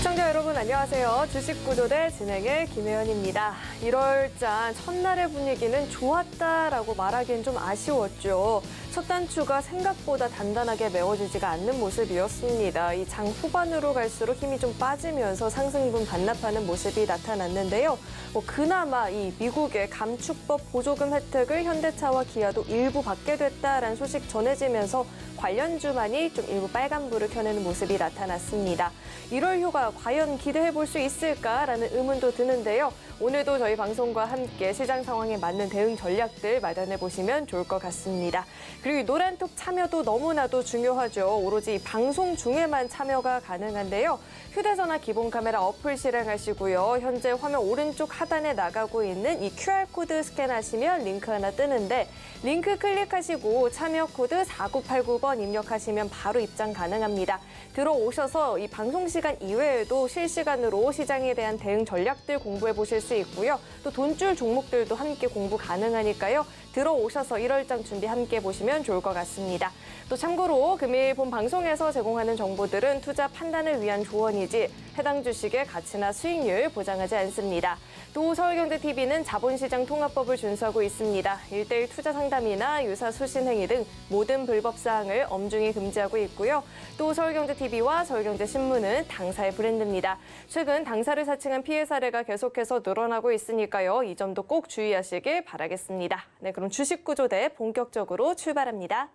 시청자 여러분 안녕하세요. 주식구조대 진행의 김혜연입니다. 1월장 첫날의 분위기는 좋았다라고 말하기엔 좀 아쉬웠죠. 첫 단추가 생각보다 단단하게 메워지지가 않는 모습이었습니다. 이 장 후반으로 갈수록 힘이 좀 빠지면서 상승분 반납하는 모습이 나타났는데요. 그나마 이 미국의 감축법 보조금 혜택을 현대차와 기아도 일부 받게 됐다라는 소식 전해지면서 관련주만이 좀 일부 빨간불을 켜내는 모습이 나타났습니다. 1월 휴가 과연 기대해 볼 수 있을까라는 의문도 드는데요. 오늘도 저희 방송과 함께 시장 상황에 맞는 대응 전략들 마련해 보시면 좋을 것 같습니다. 그리고 이 노란톡 참여도 너무나도 중요하죠. 오로지 방송 중에만 참여가 가능한데요. 휴대전화 기본 카메라 어플 실행하시고요. 현재 화면 오른쪽 하단에 나가고 있는 이 QR코드 스캔하시면 링크 하나 뜨는데 링크 클릭하시고 참여 코드 4989번 입력하시면 바로 입장 가능합니다. 들어오셔서 이 방송 시간 이외에도 실시간으로 시장에 대한 대응 전략들 공부해 보실 수 있고요. 또 돈줄 종목들도 함께 공부 가능하니까요. 들어오셔서 1월장 준비 함께 보시면 좋을 것 같습니다. 또 참고로 금일 본 방송에서 제공하는 정보들은 투자 판단을 위한 조언이지 해당 주식의 가치나 수익률 보장하지 않습니다. 또 서울경제TV는 자본시장 통합법을 준수하고 있습니다. 1:1 투자 상담이나 유사 수신 행위 등 모든 불법 사항을 엄중히 금지하고 있고요. 또 서울경제TV와 서울경제신문은 당사의 브랜드입니다. 최근 당사를 사칭한 피해 사례가 계속해서 늘어나고 있으니까요. 이 점도 꼭 주의하시길 바라겠습니다. 네, 그럼 주식구조대 본격적으로 출발합니다.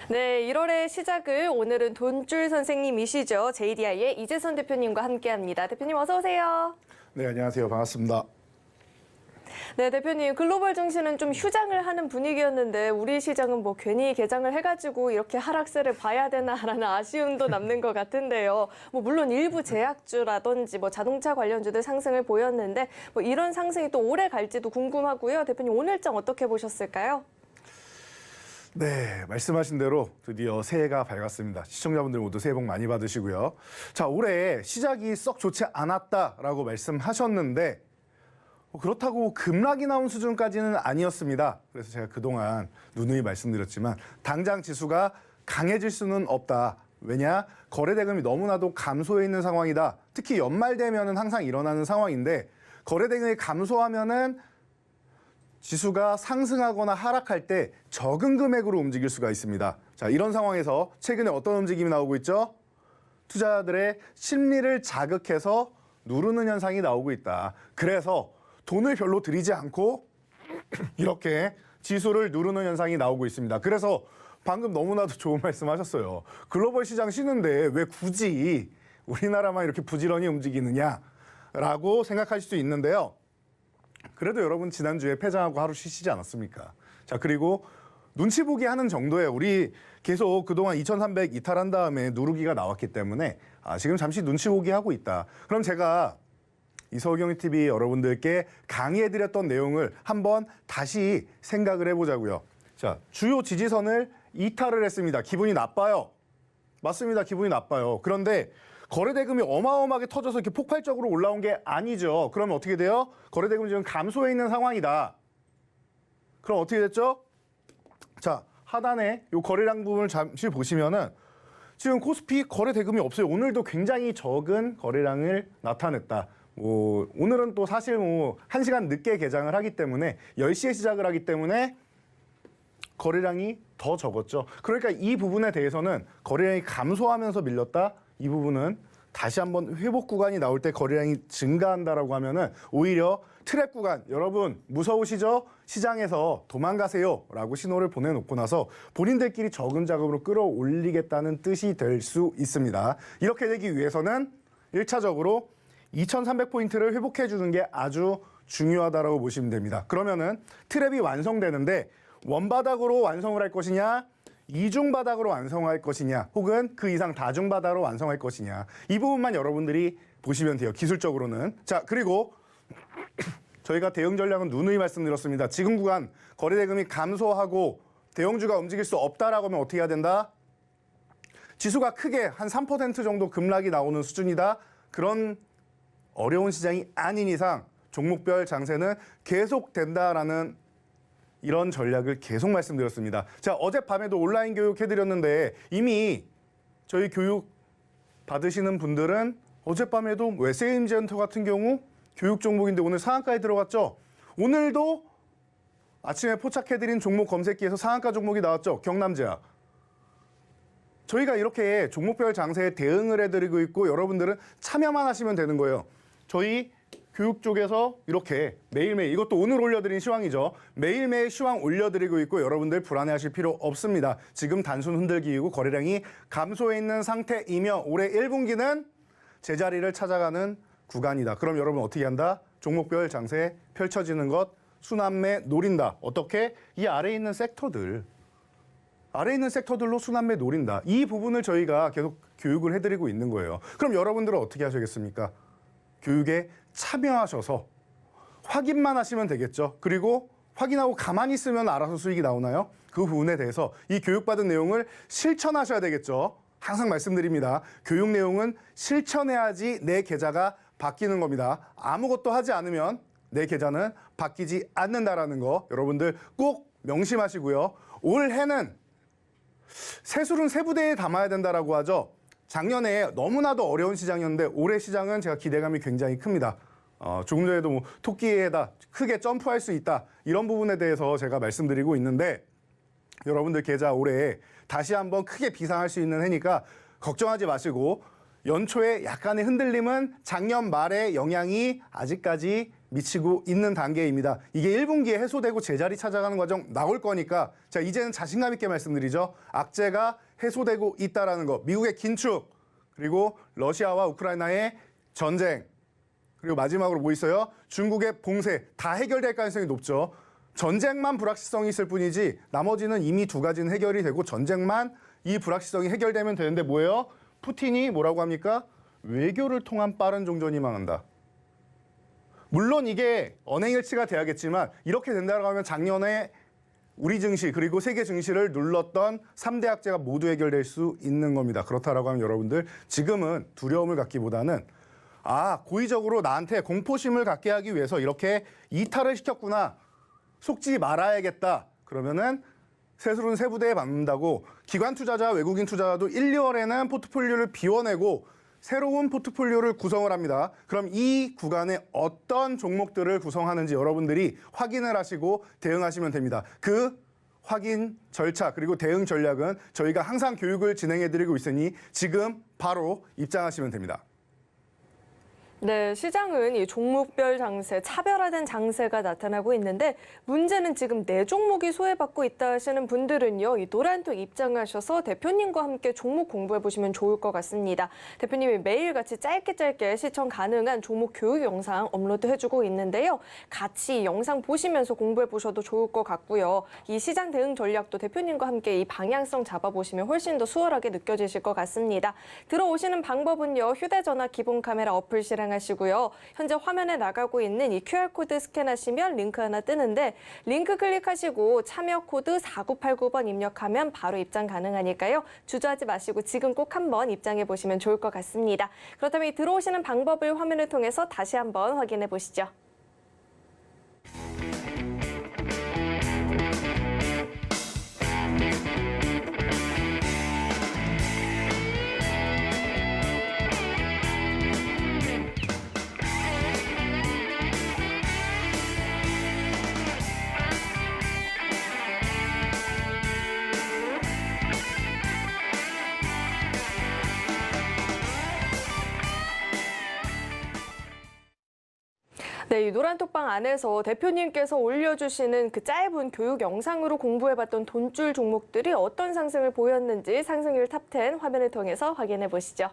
네, 1월의 시작을 오늘은 돈줄 선생님이시죠. JDI의 이재선 대표님과 함께합니다. 대표님 어서 오세요. 네, 안녕하세요. 반갑습니다. 네, 대표님 글로벌 증시는 좀 휴장을 하는 분위기였는데 우리 시장은 뭐 괜히 개장을 해가지고 이렇게 하락세를 봐야 되나라는 아쉬움도 남는 것 같은데요. 뭐 물론 일부 제약주라든지 뭐 자동차 관련주들 상승을 보였는데 뭐 이런 상승이 또 오래 갈지도 궁금하고요. 대표님 오늘장 어떻게 보셨을까요? 네, 말씀하신 대로 드디어 새해가 밝았습니다. 시청자분들 모두 새해 복 많이 받으시고요. 자, 올해 시작이 썩 좋지 않았다라고 말씀하셨는데 그렇다고 급락이 나온 수준까지는 아니었습니다. 그래서 제가 그동안 누누이 말씀드렸지만 당장 지수가 강해질 수는 없다. 왜냐? 거래대금이 너무나도 감소해 있는 상황이다. 특히 연말 되면은 항상 일어나는 상황인데 거래대금이 감소하면은 지수가 상승하거나 하락할 때 적은 금액으로 움직일 수가 있습니다. 자, 이런 상황에서 최근에 어떤 움직임이 나오고 있죠? 투자자들의 심리를 자극해서 누르는 현상이 나오고 있다. 그래서 돈을 별로 들이지 않고 이렇게 지수를 누르는 현상이 나오고 있습니다. 그래서 방금 너무나도 좋은 말씀 하셨어요. 글로벌 시장 쉬는데 왜 굳이 우리나라만 이렇게 부지런히 움직이느냐라고 생각하실 수 있는데요. 그래도 여러분 지난주에 폐장하고 하루 쉬시지 않았습니까? 자, 그리고 눈치 보기 하는 정도에 우리 계속 그동안 2300 이탈한 다음에 누르기가 나왔기 때문에 지금 잠시 눈치 보기 하고 있다. 그럼 제가 이 서울경제TV 여러분들께 강의해드렸던 내용을 한번 다시 생각을 해보자고요. 자, 주요 지지선을 이탈을 했습니다. 기분이 나빠요. 맞습니다. 기분이 나빠요. 그런데 거래대금이 어마어마하게 터져서 이렇게 폭발적으로 올라온 게 아니죠. 그러면 어떻게 돼요? 거래대금이 지금 감소해 있는 상황이다. 그럼 어떻게 됐죠? 자, 하단에 이 거래량 부분을 잠시 보시면은 지금 코스피 거래대금이 없어요. 오늘도 굉장히 적은 거래량을 나타냈다. 오늘은 또 사실 1시간 늦게 개장을 하기 때문에 10시에 시작을 하기 때문에 거래량이 더 적었죠. 그러니까 이 부분에 대해서는 거래량이 감소하면서 밀렸다. 이 부분은 다시 한번 회복 구간이 나올 때 거래량이 증가한다라고 하면은 오히려 트랩 구간, 여러분 무서우시죠? 시장에서 도망가세요 라고 신호를 보내놓고 나서 본인들끼리 적은 자금으로 끌어올리겠다는 뜻이 될 수 있습니다. 이렇게 되기 위해서는 1차적으로 2300포인트를 회복해 주는 게 아주 중요하다고 보시면 됩니다. 그러면은 트랩이 완성되는데 원바닥으로 완성을 할 것이냐, 이중바닥으로 완성할 것이냐, 혹은 그 이상 다중바닥으로 완성할 것이냐, 이 부분만 여러분들이 보시면 돼요. 기술적으로는. 자, 그리고 저희가 대응 전략은 누누이 말씀드렸습니다. 지금 구간 거래 대금이 감소하고 대형주가 움직일 수 없다라고 하면 어떻게 해야 된다? 지수가 크게 한 3% 정도 급락이 나오는 수준이다. 그런 어려운 시장이 아닌 이상 종목별 장세는 계속된다라는 이런 전략을 계속 말씀드렸습니다. 자, 어젯밤에도 온라인 교육 해드렸는데 이미 저희 교육 받으시는 분들은 어젯밤에도 웨세임젠터 같은 경우 교육 종목인데 오늘 상한가에 들어갔죠. 오늘도 아침에 포착해드린 종목 검색기에서 상한가 종목이 나왔죠. 경남제약. 저희가 이렇게 종목별 장세에 대응을 해드리고 있고 여러분들은 참여만 하시면 되는 거예요. 저희 교육 쪽에서 이렇게 매일매일, 이것도 오늘 올려드린 시황이죠. 매일매일 시황 올려드리고 있고 여러분들 불안해하실 필요 없습니다. 지금 단순 흔들기이고 거래량이 감소해 있는 상태이며 올해 1분기는 제자리를 찾아가는 구간이다. 그럼 여러분 어떻게 한다? 종목별 장세 펼쳐지는 것 순환매 노린다. 어떻게? 이 아래에 있는 섹터들. 아래에 있는 섹터들로 순환매 노린다. 이 부분을 저희가 계속 교육을 해드리고 있는 거예요. 그럼 여러분들은 어떻게 하셔야겠습니까? 교육에 참여하셔서 확인만 하시면 되겠죠. 그리고 확인하고 가만히 있으면 알아서 수익이 나오나요? 그 부분에 대해서 이 교육받은 내용을 실천하셔야 되겠죠. 항상 말씀드립니다. 교육 내용은 실천해야지 내 계좌가 바뀌는 겁니다. 아무것도 하지 않으면 내 계좌는 바뀌지 않는다라는 거 여러분들 꼭 명심하시고요. 올해는 세술은 세부대에 담아야 된다라고 하죠. 작년에 너무나도 어려운 시장이었는데 올해 시장은 제가 기대감이 굉장히 큽니다. 조금 전에도 뭐 토끼에다 크게 점프할 수 있다. 이런 부분에 대해서 제가 말씀드리고 있는데 여러분들 계좌 올해 다시 한번 크게 비상할 수 있는 해니까 걱정하지 마시고 연초에 약간의 흔들림은 작년 말에 영향이 아직까지 미치고 있는 단계입니다. 이게 1분기에 해소되고 제자리 찾아가는 과정 나올 거니까 자 이제는 자신감 있게 말씀드리죠. 악재가 해소되고 있다라는 거. 미국의 긴축 그리고 러시아와 우크라이나의 전쟁 그리고 마지막으로 뭐 있어요? 중국의 봉쇄 다 해결될 가능성이 높죠. 전쟁만 불확실성이 있을 뿐이지 나머지는 이미 두 가지는 해결이 되고 전쟁만 이 불확실성이 해결되면 되는데 뭐예요? 푸틴이 뭐라고 합니까? 외교를 통한 빠른 종전이 망한다. 물론 이게 언행일치가 돼야겠지만 이렇게 된다고 하면 작년에 우리 증시 그리고 세계 증시를 눌렀던 3대 악재가 모두 해결될 수 있는 겁니다. 그렇다라고 하면 여러분들 지금은 두려움을 갖기보다는 고의적으로 나한테 공포심을 갖게 하기 위해서 이렇게 이탈을 시켰구나. 속지 말아야겠다. 그러면은 세술은 세부대에 받는다고 기관 투자자, 외국인 투자자도 1, 2월에는 포트폴리오를 비워내고 새로운 포트폴리오를 구성을 합니다. 그럼 이 구간에 어떤 종목들을 구성하는지 여러분들이 확인을 하시고 대응하시면 됩니다. 그 확인 절차 그리고 대응 전략은 저희가 항상 교육을 진행해드리고 있으니 지금 바로 입장하시면 됩니다. 네, 시장은 이 종목별 장세, 차별화된 장세가 나타나고 있는데 문제는 지금 네 종목이 소외받고 있다 하시는 분들은요. 이 노란톡 입장하셔서 대표님과 함께 종목 공부해 보시면 좋을 것 같습니다. 대표님이 매일같이 짧게 시청 가능한 종목 교육 영상 업로드해주고 있는데요. 같이 이 영상 보시면서 공부해 보셔도 좋을 것 같고요. 이 시장 대응 전략도 대표님과 함께 이 방향성 잡아보시면 훨씬 더 수월하게 느껴지실 것 같습니다. 들어오시는 방법은요. 휴대전화 기본 카메라 어플 실행하시고요. 현재 화면에 나가고 있는 이 QR코드 스캔하시면 링크 하나 뜨는데 링크 클릭하시고 참여 코드 4989번 입력하면 바로 입장 가능하니까요. 주저하지 마시고 지금 꼭 한번 입장해 보시면 좋을 것 같습니다. 그렇다면 이 들어오시는 방법을 화면을 통해서 다시 한번 확인해 보시죠. 네, 이 노란톡방 안에서 대표님께서 올려주시는 그 짧은 교육 영상으로 공부해봤던 돈줄 종목들이 어떤 상승을 보였는지 상승률 탑10 화면을 통해서 확인해 보시죠.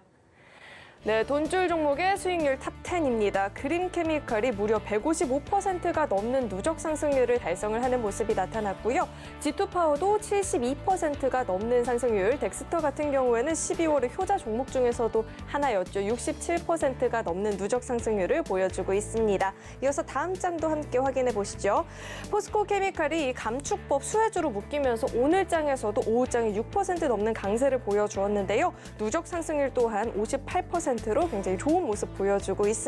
네, 돈줄 종목의 수익률 탑10 G10입니다. 그린케미칼이 무려 155%가 넘는 누적 상승률을 달성을 하는 모습이 나타났고요. G2파워도 72%가 넘는 상승률, 덱스터 같은 경우에는 12월의 효자 종목 중에서도 하나였죠. 67%가 넘는 누적 상승률을 보여주고 있습니다. 이어서 다음 장도 함께 확인해 보시죠. 포스코 케미칼이 이 감축법 수혜주로 묶이면서 오늘 장에서도 오후 장에 6% 넘는 강세를 보여주었는데요. 누적 상승률 또한 58%로 굉장히 좋은 모습 보여주고 있습니다.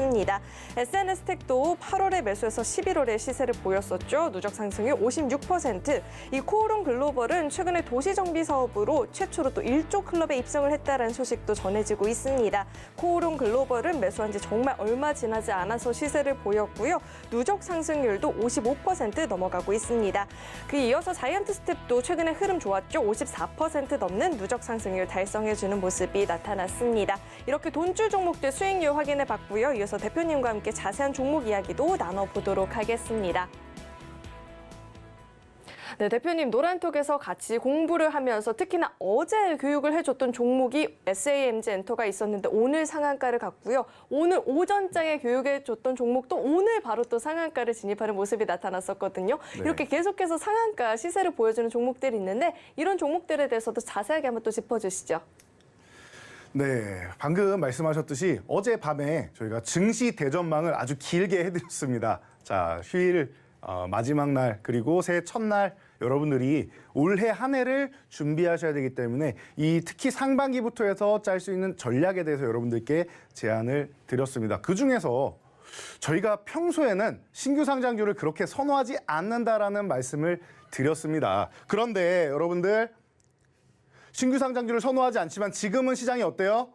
SNS텍도 8월에 매수해서 11월에 시세를 보였었죠. 누적 상승률 56%. 이 코오롱 글로벌은 최근에 도시정비 사업으로 최초로 또 1조 클럽에 입성을 했다는 소식도 전해지고 있습니다. 코오롱 글로벌은 매수한 지 정말 얼마 지나지 않아서 시세를 보였고요. 누적 상승률도 55% 넘어가고 있습니다. 그 이어서 자이언트 스텝도 최근에 흐름 좋았죠. 54% 넘는 누적 상승률 달성해주는 모습이 나타났습니다. 이렇게 돈줄 종목들 수익률 확인해 봤고요. 이어서 대표님과 함께 자세한 종목 이야기도 나눠보도록 하겠습니다. 네, 대표님 노란톡에서 같이 공부를 하면서 특히나 어제 교육을 해줬던 종목이 SAMG엔터가 있었는데 오늘 상한가를 갔고요. 오늘 오전장에 교육해줬던 종목도 오늘 바로 또 상한가를 진입하는 모습이 나타났었거든요. 네. 이렇게 계속해서 상한가 시세를 보여주는 종목들이 있는데 이런 종목들에 대해서도 자세하게 한번 또 짚어주시죠. 네, 방금 말씀하셨듯이 어젯밤에 저희가 증시 대전망을 아주 길게 해드렸습니다. 자, 휴일 마지막 날 그리고 새해 첫날 여러분들이 올해 한 해를 준비하셔야 되기 때문에 이 특히 상반기부터 해서 짤 수 있는 전략에 대해서 여러분들께 제안을 드렸습니다. 그중에서 저희가 평소에는 신규 상장주를 그렇게 선호하지 않는다라는 말씀을 드렸습니다. 그런데 여러분들 신규 상장주를 선호하지 않지만 지금은 시장이 어때요?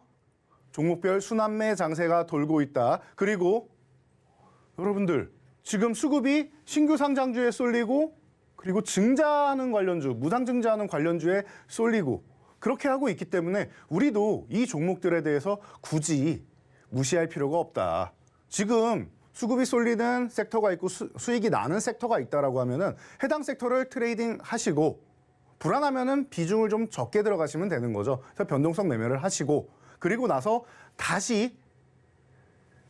종목별 순환매 장세가 돌고 있다. 그리고 여러분들 지금 수급이 신규 상장주에 쏠리고 그리고 증자하는 관련주, 무상증자하는 관련주에 쏠리고 그렇게 하고 있기 때문에 우리도 이 종목들에 대해서 굳이 무시할 필요가 없다. 지금 수급이 쏠리는 섹터가 있고 수익이 나는 섹터가 있다라고 하면은 해당 섹터를 트레이딩 하시고 불안하면은 비중을 좀 적게 들어가시면 되는 거죠. 그래서 변동성 매매를 하시고 그리고 나서 다시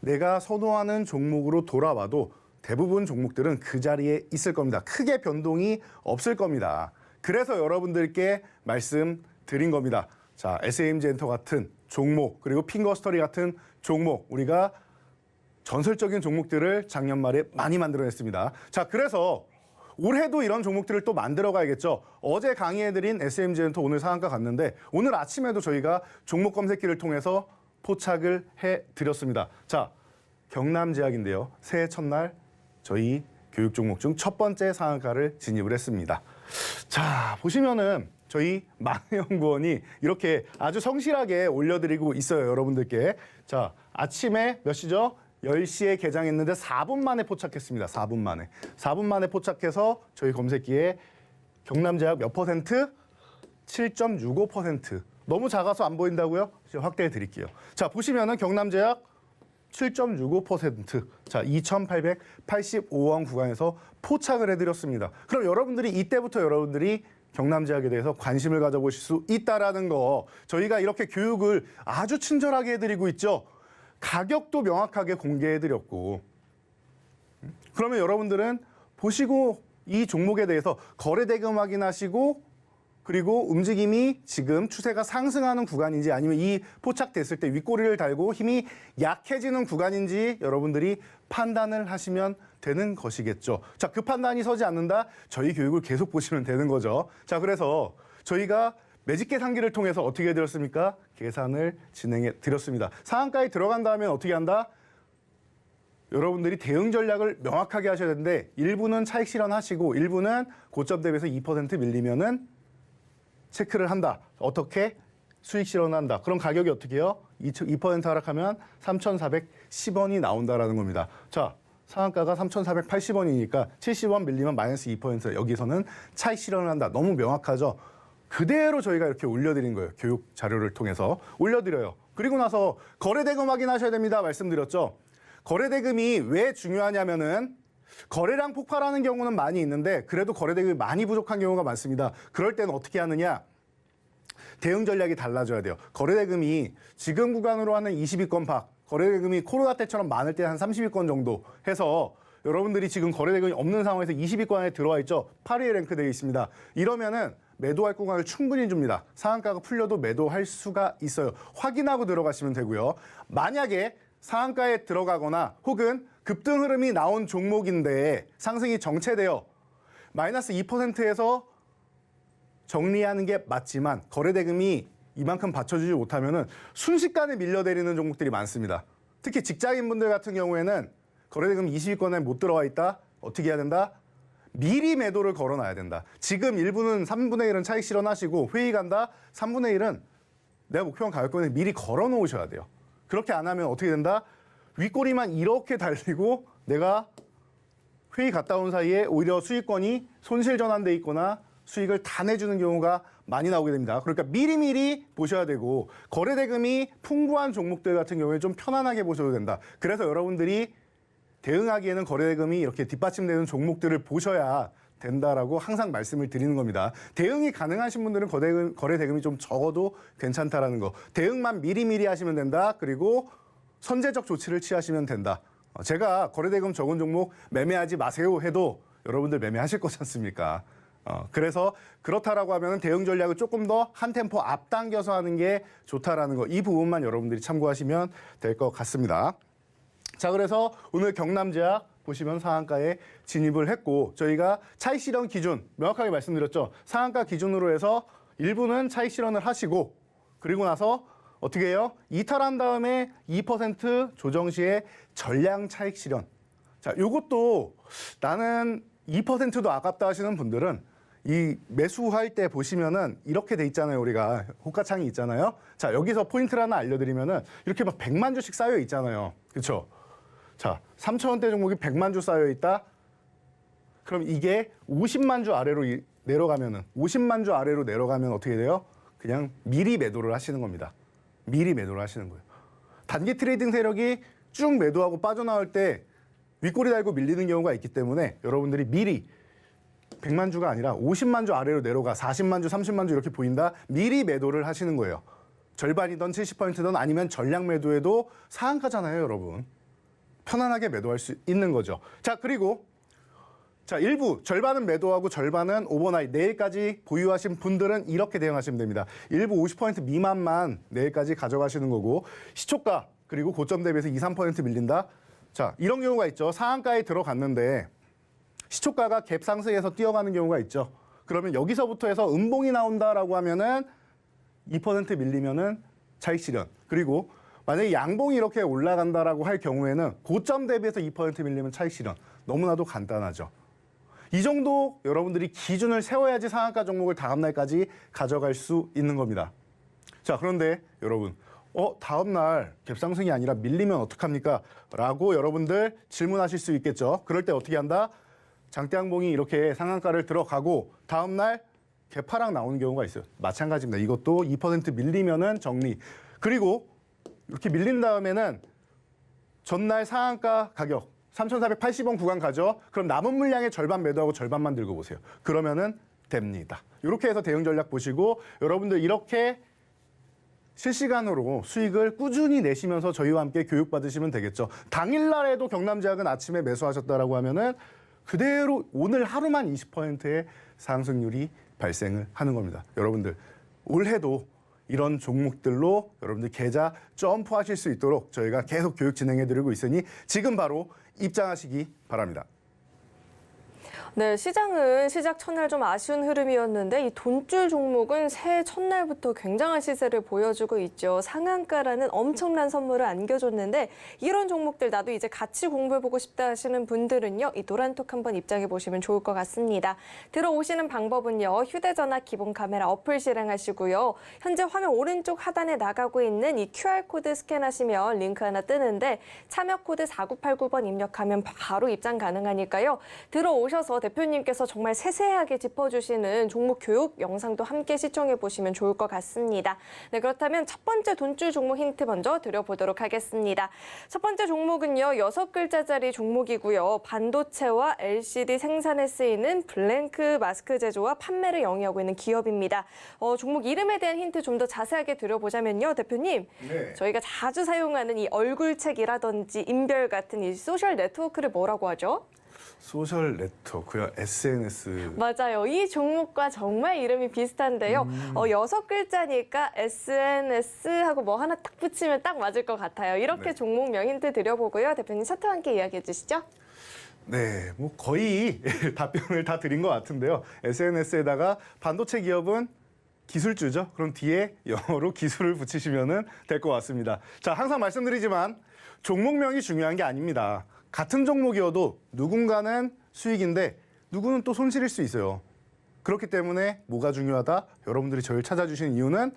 내가 선호하는 종목으로 돌아와도 대부분 종목들은 그 자리에 있을 겁니다. 크게 변동이 없을 겁니다. 그래서 여러분들께 말씀드린 겁니다. 자, SAMG엔터 같은 종목 그리고 핑거스터리 같은 종목 우리가 전설적인 종목들을 작년 말에 많이 만들어냈습니다. 자, 그래서 올해도 이런 종목들을 또 만들어 가야겠죠. 어제 강의해드린 SMG엔터 오늘 상한가 갔는데 오늘 아침에도 저희가 종목 검색기를 통해서 포착을 해드렸습니다. 자, 경남제약인데요. 새해 첫날 저희 교육 종목 중 첫 번째 상한가를 진입을 했습니다. 자, 보시면은 저희 망연구원이 이렇게 아주 성실하게 올려드리고 있어요, 여러분들께. 자, 아침에 몇 시죠? 10시에 개장했는데 4분 만에 포착했습니다. 4분 만에. 4분 만에 포착해서 저희 검색기에 경남제약 몇 퍼센트? 7.65%. 너무 작아서 안 보인다고요? 제가 확대해 드릴게요. 자, 보시면은 경남제약 7.65%. 자, 2,885원 구간에서 포착을 해드렸습니다. 그럼 여러분들이 이때부터 여러분들이 경남제약에 대해서 관심을 가져보실 수 있다라는 거 저희가 이렇게 교육을 아주 친절하게 해드리고 있죠. 가격도 명확하게 공개해드렸고 그러면 여러분들은 보시고 이 종목에 대해서 거래대금 확인하시고 그리고 움직임이 지금 추세가 상승하는 구간인지 아니면 이 포착됐을 때 윗꼬리를 달고 힘이 약해지는 구간인지 여러분들이 판단을 하시면 되는 것이겠죠. 자, 그 판단이 서지 않는다? 저희 교육을 계속 보시면 되는 거죠. 자, 그래서 저희가 매직 계산기를 통해서 어떻게 해드렸습니까? 계산을 진행해 드렸습니다. 상한가에 들어간 다음에 어떻게 한다? 여러분들이 대응 전략을 명확하게 하셔야 되는데 일부는 차익 실현하시고 일부는 고점 대비해서 2% 밀리면은 체크를 한다. 어떻게? 수익 실현한다. 그럼 가격이 어떻게 해요? 2% 하락하면 3,410원이 나온다라는 겁니다. 자, 상한가가 3,480원이니까 70원 밀리면 마이너스 2%. 여기서는 차익 실현을 한다. 너무 명확하죠? 그대로 저희가 이렇게 올려드린 거예요. 교육 자료를 통해서 올려드려요. 그리고 나서 거래대금 확인하셔야 됩니다. 말씀드렸죠? 거래대금이 왜 중요하냐면은 거래량 폭발하는 경우는 많이 있는데 그래도 거래대금이 많이 부족한 경우가 많습니다. 그럴 때는 어떻게 하느냐? 대응 전략이 달라져야 돼요. 거래대금이 지금 구간으로 하는 22건 박 거래대금이 코로나 때처럼 많을 때 한 30위권 정도 해서 여러분들이 지금 거래대금이 없는 상황에서 20위권 안에 들어와 있죠. 8위에 랭크되어 있습니다. 이러면은 매도할 구간을 충분히 줍니다. 상한가가 풀려도 매도할 수가 있어요. 확인하고 들어가시면 되고요. 만약에 상한가에 들어가거나 혹은 급등 흐름이 나온 종목인데 상승이 정체되어 마이너스 2%에서 정리하는 게 맞지만 거래대금이 이만큼 받쳐주지 못하면은 순식간에 밀려내리는 종목들이 많습니다. 특히 직장인분들 같은 경우에는 거래대금 20위권에 못 들어와 있다. 어떻게 해야 된다? 미리 매도를 걸어놔야 된다. 지금 1부는 3분의 1은 차익 실현하시고 회의 간다. 3분의 1은 내가 목표한 가격권에 미리 걸어놓으셔야 돼요. 그렇게 안 하면 어떻게 된다? 윗꼬리만 이렇게 달리고 내가 회의 갔다 온 사이에 오히려 수익권이 손실 전환돼 있거나 수익을 다 내주는 경우가 많이 나오게 됩니다. 그러니까 미리미리 보셔야 되고 거래대금이 풍부한 종목들 같은 경우에 좀 편안하게 보셔도 된다. 그래서 여러분들이 대응하기에는 거래대금이 이렇게 뒷받침되는 종목들을 보셔야 된다라고 항상 말씀을 드리는 겁니다. 대응이 가능하신 분들은 거래대금이 좀 적어도 괜찮다라는 거. 대응만 미리미리 하시면 된다. 그리고 선제적 조치를 취하시면 된다. 제가 거래대금 적은 종목 매매하지 마세요 해도 여러분들 매매하실 거지 않습니까? 그래서 그렇다라고 하면 대응 전략을 조금 더 한 템포 앞당겨서 하는 게 좋다라는 거. 이 부분만 여러분들이 참고하시면 될 것 같습니다. 자, 그래서 오늘 경남제약 보시면 상한가에 진입을 했고 저희가 차익 실현 기준 명확하게 말씀드렸죠. 상한가 기준으로 해서 일부는 차익 실현을 하시고 그리고 나서 어떻게 해요? 이탈한 다음에 2% 조정 시에 전량 차익 실현. 자, 요것도 나는 2%도 아깝다 하시는 분들은 이 매수할 때 보시면은 이렇게 돼 있잖아요. 우리가 호가창이 있잖아요. 자, 여기서 포인트를 하나 알려드리면은 이렇게 막 100만 주씩 쌓여 있잖아요. 그렇죠? 자, 3,000원대 종목이 100만 주 쌓여 있다. 그럼 이게 50만 주 아래로 내려가면은 50만 주 아래로 내려가면 어떻게 돼요? 그냥 미리 매도를 하시는 겁니다. 미리 매도를 하시는 거예요. 단기 트레이딩 세력이 쭉 매도하고 빠져나올 때 윗꼬리 달고 밀리는 경우가 있기 때문에 여러분들이 미리 100만 주가 아니라 50만 주 아래로 내려가 40만 주, 30만 주 이렇게 보인다. 미리 매도를 하시는 거예요. 절반이든 70%든 아니면 전량 매도해도 상한가잖아요, 여러분. 편안하게 매도할 수 있는 거죠. 자, 그리고 자, 일부 절반은 매도하고 절반은 오버나잇 내일까지 보유하신 분들은 이렇게 대응하시면 됩니다. 일부 50% 미만만 내일까지 가져가시는 거고 시초가 그리고 고점 대비해서 2, 3% 밀린다. 자, 이런 경우가 있죠. 상한가에 들어갔는데 시초가가 갭 상승해서 뛰어가는 경우가 있죠. 그러면 여기서부터 해서 음봉이 나온다라고 하면은 2% 밀리면은 차익 실현. 그리고 만약에 양봉이 이렇게 올라간다라고 할 경우에는 고점 대비해서 2% 밀리면 차익 실현. 너무나도 간단하죠. 이 정도 여러분들이 기준을 세워야지 상한가 종목을 다음 날까지 가져갈 수 있는 겁니다. 자, 그런데 여러분, 다음 날 갭상승이 아니라 밀리면 어떡합니까? 라고 여러분들 질문하실 수 있겠죠. 그럴 때 어떻게 한다? 장대양봉이 이렇게 상한가를 들어가고 다음 날 개파락 나오는 경우가 있어요. 마찬가지입니다. 이것도 2% 밀리면은 정리. 그리고 이렇게 밀린 다음에는 전날 상한가 가격 3,480원 구간 가죠. 그럼 남은 물량의 절반 매도하고 절반만 들고 보세요. 그러면은 됩니다. 이렇게 해서 대응 전략 보시고 여러분들 이렇게 실시간으로 수익을 꾸준히 내시면서 저희와 함께 교육받으시면 되겠죠. 당일날에도 경남제약은 아침에 매수하셨다라고 하면은 그대로 오늘 하루만 20%의 상승률이 발생을 하는 겁니다. 여러분들 올해도 이런 종목들로 여러분들 계좌 점프하실 수 있도록 저희가 계속 교육 진행해드리고 있으니 지금 바로 입장하시기 바랍니다. 네, 시장은 시작 첫날 좀 아쉬운 흐름이었는데 이 돈줄 종목은 새해 첫날부터 굉장한 시세를 보여주고 있죠. 상한가라는 엄청난 선물을 안겨줬는데 이런 종목들 나도 이제 같이 공부해보고 싶다 하시는 분들은요. 이 노란톡 한번 입장해 보시면 좋을 것 같습니다. 들어오시는 방법은요. 휴대전화 기본 카메라 어플 실행하시고요. 현재 화면 오른쪽 하단에 나가고 있는 이 QR코드 스캔하시면 링크 하나 뜨는데 참여 코드 4989번 입력하면 바로 입장 가능하니까요. 들어오셔서 계속해서 대표님께서 정말 세세하게 짚어주시는 종목 교육 영상도 함께 시청해 보시면 좋을 것 같습니다. 네, 그렇다면 첫 번째 돈줄 종목 힌트 먼저 드려보도록 하겠습니다. 첫 번째 종목은요, 6글자짜리 종목이고요. 반도체와 LCD 생산에 쓰이는 블랭크 마스크 제조와 판매를 영위하고 있는 기업입니다. 종목 이름에 대한 힌트 좀 더 자세하게 드려보자면요, 대표님. 네. 저희가 자주 사용하는 이 얼굴책이라든지 인별 같은 이 소셜 네트워크를 뭐라고 하죠? 소셜 네트워크요, SNS. 맞아요. 이 종목과 정말 이름이 비슷한데요. 6글자니까 SNS하고 뭐 하나 딱 붙이면 딱 맞을 것 같아요. 이렇게 네. 종목명 힌트 드려보고요. 대표님 차트와 함께 이야기해 주시죠. 네, 뭐 거의 답변을 다 드린 것 같은데요. SNS에다가 반도체 기업은 기술주죠. 그럼 뒤에 영어로 기술을 붙이시면 될 것 같습니다. 자, 항상 말씀드리지만 종목명이 중요한 게 아닙니다. 같은 종목이어도 누군가는 수익인데 누구는 또 손실일 수 있어요. 그렇기 때문에 뭐가 중요하다? 여러분들이 저를 찾아주신 이유는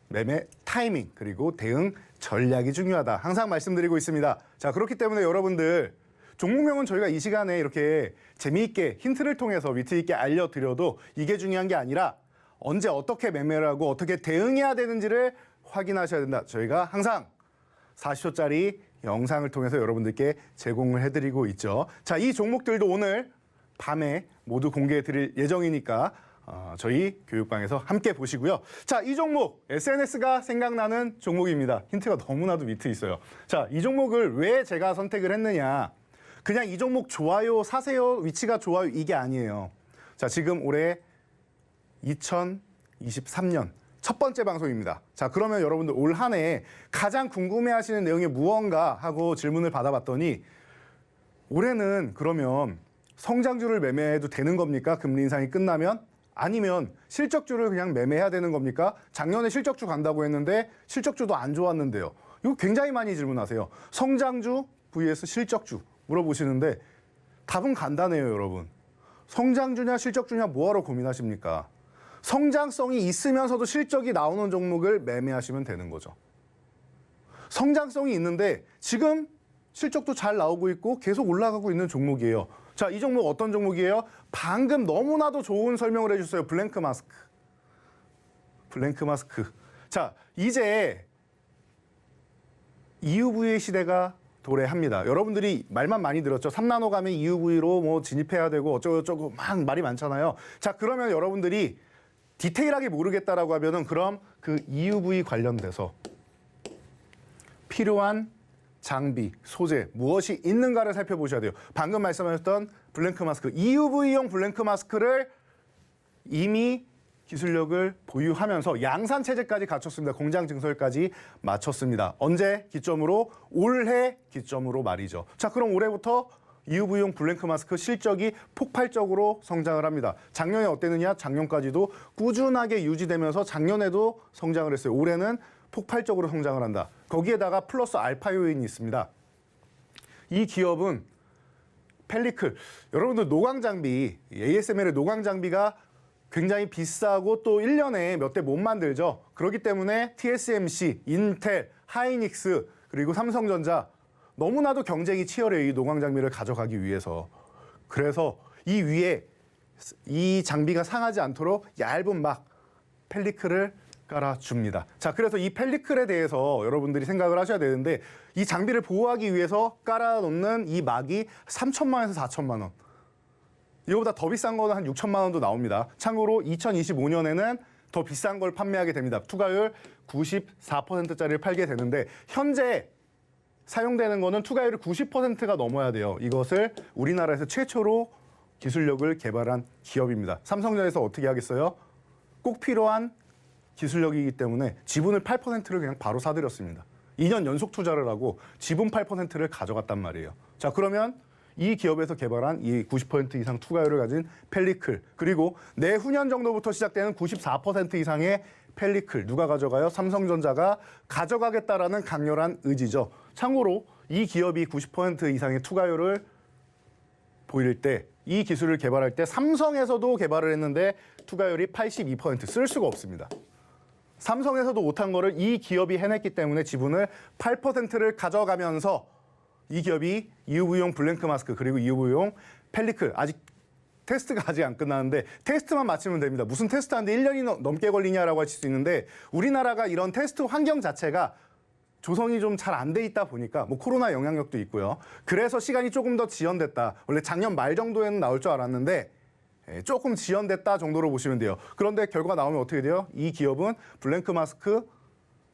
매매 타이밍 그리고 대응 전략이 중요하다. 항상 말씀드리고 있습니다. 자, 그렇기 때문에 여러분들 종목명은 저희가 이 시간에 이렇게 재미있게 힌트를 통해서 위트 있게 알려드려도 이게 중요한 게 아니라 언제 어떻게 매매를 하고 어떻게 대응해야 되는지를 확인하셔야 된다. 저희가 항상 40초짜리 영상을 통해서 여러분들께 제공을 해드리고 있죠. 자, 이 종목들도 오늘 밤에 모두 공개해 드릴 예정이니까 저희 교육방에서 함께 보시고요. 자, 이 종목 SNS가 생각나는 종목입니다. 힌트가 너무나도 밑에 있어요. 자, 이 종목을 왜 제가 선택을 했느냐. 그냥 이 종목 좋아요, 사세요, 위치가 좋아요 이게 아니에요. 자, 지금 올해 2023년 첫 번째 방송입니다. 자, 그러면 여러분들 올 한 해 가장 궁금해하시는 내용이 무언가 하고 질문을 받아봤더니 올해는 그러면 성장주를 매매해도 되는 겁니까? 금리 인상이 끝나면? 아니면 실적주를 그냥 매매해야 되는 겁니까? 작년에 실적주 간다고 했는데 실적주도 안 좋았는데요. 이거 굉장히 많이 질문하세요. 성장주 vs 실적주 물어보시는데 답은 간단해요, 여러분. 성장주냐 실적주냐 뭐하러 고민하십니까? 성장성이 있으면서도 실적이 나오는 종목을 매매하시면 되는 거죠. 성장성이 있는데 지금 실적도 잘 나오고 있고 계속 올라가고 있는 종목이에요. 자, 이 종목 어떤 종목이에요? 방금 너무나도 좋은 설명을 해주셨어요. 블랭크 마스크. 블랭크 마스크. 자, 이제 EUV 시대가 도래합니다. 여러분들이 말만 많이 들었죠. 3나노 가면 EUV로 뭐 진입해야 되고 어쩌고저쩌고 막 말이 많잖아요. 자, 그러면 여러분들이 디테일하게 모르겠다라고 하면은 그럼 그 EUV 관련돼서 필요한 장비, 소재 무엇이 있는가를 살펴보셔야 돼요. 방금 말씀하셨던 블랭크 마스크, EUV용 블랭크 마스크를 이미 기술력을 보유하면서 양산 체제까지 갖췄습니다. 공장 증설까지 마쳤습니다. 언제 기점으로? 올해 기점으로 말이죠. 자, 그럼 올해부터 EUV용 블랭크 마스크 실적이 폭발적으로 성장을 합니다. 작년에 어땠느냐? 작년까지도 꾸준하게 유지되면서 작년에도 성장을 했어요. 올해는 폭발적으로 성장을 한다. 거기에다가 플러스 알파 요인이 있습니다. 이 기업은 펠리클, 여러분들 노광 장비, ASML의 노광 장비가 굉장히 비싸고 또 1년에 몇 대 못 만들죠. 그렇기 때문에 TSMC, 인텔, 하이닉스, 그리고 삼성전자 너무나도 경쟁이 치열해요. 이 노광 장비를 가져가기 위해서. 그래서 이 위에 이 장비가 상하지 않도록 얇은 막 펠리클을 깔아줍니다. 자, 그래서 이 펠리클에 대해서 여러분들이 생각을 하셔야 되는데 이 장비를 보호하기 위해서 깔아놓는 이 막이 3천만 원에서 4천만 원. 이거보다 더 비싼 거는 한 6천만 원도 나옵니다. 참고로 2025년에는 더 비싼 걸 판매하게 됩니다. 투과율 94%짜리를 팔게 되는데 현재 사용되는 거는 투과율이 90%가 넘어야 돼요. 이것을 우리나라에서 최초로 기술력을 개발한 기업입니다. 삼성전자에서 어떻게 하겠어요? 꼭 필요한 기술력이기 때문에 지분을 8%를 그냥 바로 사들였습니다. 2년 연속 투자를 하고 지분 8%를 가져갔단 말이에요. 자, 그러면 이 기업에서 개발한 이 90% 이상 투과율을 가진 펠리클, 그리고 내후년 정도부터 시작되는 94% 이상의 펠리클 누가 가져가요? 삼성전자가 가져가겠다라는 강렬한 의지죠. 참고로 이 기업이 90% 이상의 투과율을 보일 때, 이 기술을 개발할 때 삼성에서도 개발을 했는데 투과율이 82%, 쓸 수가 없습니다. 삼성에서도 못한 거를 이 기업이 해냈기 때문에 지분을 8%를 가져가면서 이 기업이 EUV용 블랭크 마스크 그리고 EUV용 펠리클, 아직 테스트가 아직 안 끝나는데 테스트만 마치면 됩니다. 무슨 테스트 하는데 1년이 넘게 걸리냐라고 하실 수 있는데 우리나라가 이런 테스트 환경 자체가 조성이 좀 잘 안 돼 있다 보니까 뭐 코로나 영향력도 있고요. 그래서 시간이 조금 더 지연됐다. 원래 작년 말 정도에는 나올 줄 알았는데 조금 지연됐다 정도로 보시면 돼요. 그런데 결과 나오면 어떻게 돼요? 이 기업은 블랭크 마스크,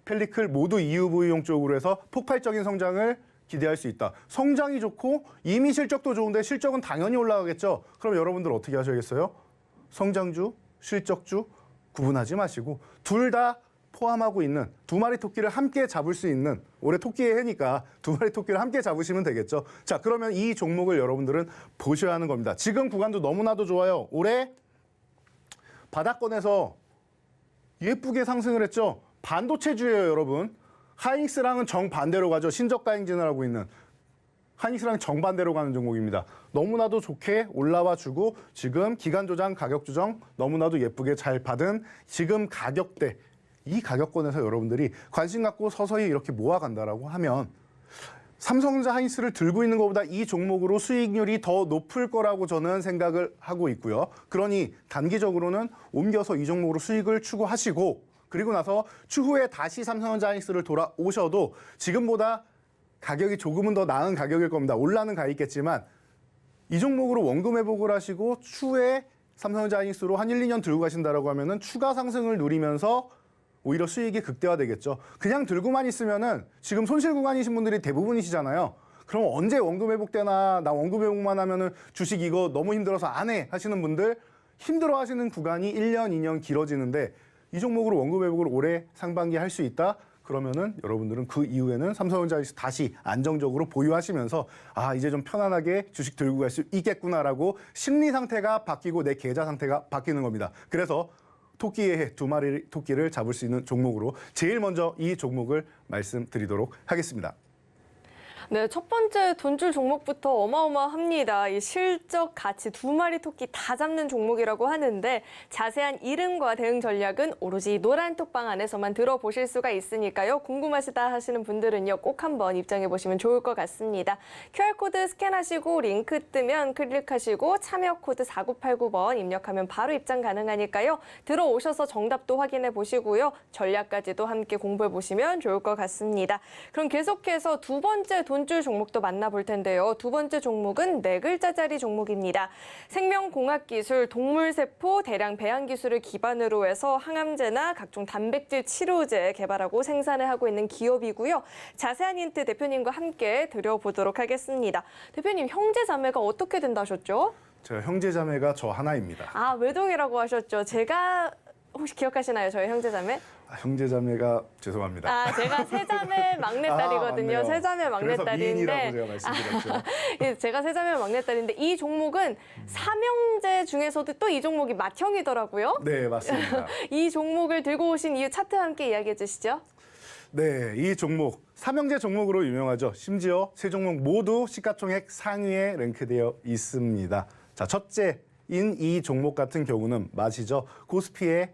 펠리클 모두 EUV용 쪽으로 해서 폭발적인 성장을 기대할 수 있다. 성장이 좋고 이미 실적도 좋은데 실적은 당연히 올라가겠죠. 그럼 여러분들 어떻게 하셔야겠어요? 성장주, 실적주 구분하지 마시고 둘 다 포함하고 있는 두 마리 토끼를 함께 잡을 수 있는 올해 토끼의 해니까 두 마리 토끼를 함께 잡으시면 되겠죠. 자, 그러면 이 종목을 여러분들은 보셔야 하는 겁니다. 지금 구간도 너무나도 좋아요. 올해 바닥권에서 예쁘게 상승을 했죠. 반도체주예요, 여러분. 하이닉스랑은 정반대로 가죠. 신저가 행진을 하고 있는. 하이닉스랑 정반대로 가는 종목입니다. 너무나도 좋게 올라와 주고 지금 기간 조정, 가격 조정 너무나도 예쁘게 잘 받은 지금 가격대 이 가격권에서 여러분들이 관심 갖고 서서히 이렇게 모아간다라고 하면 삼성전자 하이닉스를 들고 있는 것보다 이 종목으로 수익률이 더 높을 거라고 저는 생각을 하고 있고요. 그러니 단기적으로는 옮겨서 이 종목으로 수익을 추구하시고 그리고 나서 추후에 다시 삼성전자 하이닉스를 돌아오셔도 지금보다 가격이 조금은 더 나은 가격일 겁니다. 올라는 가 있겠지만 이 종목으로 원금 회복을 하시고 추후에 삼성전자 하이닉스로 한 1, 2년 들고 가신다라고 하면은 추가 상승을 누리면서 오히려 수익이 극대화되겠죠. 그냥 들고만 있으면은 지금 손실 구간이신 분들이 대부분이시잖아요. 그럼 언제 원금 회복되나 나 원금 회복만 하면은 주식 이거 너무 힘들어서 안 해 하시는 분들 힘들어 하시는 구간이 1년, 2년 길어지는데 이 종목으로 원금 회복을 올해 상반기 할 수 있다? 그러면은 여러분들은 그 이후에는 삼성전자 다시 안정적으로 보유하시면서 아 이제 좀 편안하게 주식 들고 갈 수 있겠구나라고 심리 상태가 바뀌고 내 계좌 상태가 바뀌는 겁니다. 그래서 토끼의 해, 두 마리 토끼를 잡을 수 있는 종목으로 제일 먼저 이 종목을 말씀드리도록 하겠습니다. 네, 첫 번째 돈줄 종목부터 어마어마합니다. 이 실적, 가치 두 마리 토끼 다 잡는 종목이라고 하는데 자세한 이름과 대응 전략은 오로지 노란톡방 안에서만 들어보실 수가 있으니까요. 궁금하시다 하시는 분들은요. 꼭 한번 입장해 보시면 좋을 것 같습니다. QR코드 스캔하시고 링크 뜨면 클릭하시고 참여 코드 4989번 입력하면 바로 입장 가능하니까요. 들어오셔서 정답도 확인해 보시고요. 전략까지도 함께 공부해 보시면 좋을 것 같습니다. 그럼 계속해서 두 번째 돈줄 종목도 만나볼 텐데요. 두 번째 종목은 네 글자짜리 종목입니다. 생명공학기술, 동물세포, 대량 배양 기술을 기반으로 해서 항암제나 각종 단백질 치료제 개발하고 생산을 하고 있는 기업이고요. 자세한 힌트 대표님과 함께 드려보도록 하겠습니다. 대표님, 형제 자매가 어떻게 된다 하셨죠? 제가 형제 자매가 저 하나입니다. 아, 외동이라고 하셨죠. 제가 혹시 기억하시나요? 저희 형제 자매? 형제 자매가 죄송합니다. 아, 제가 세자매 막내딸이거든요. 아, 세자매 막내딸인데. 그래서 미인이라고 제가 말씀드렸죠. 예, 제가 세자매 막내딸인데 이 종목은 삼형제 중에서도 또 이 종목이 맏형이더라고요. 네, 맞습니다. 이 종목을 들고 오신 이유 차트와 함께 이야기해 주시죠. 네, 이 종목 삼형제 종목으로 유명하죠. 심지어 세 종목 모두 시가총액 상위에 랭크되어 있습니다. 자, 첫째인 이 종목 같은 경우는 마시죠. 코스피에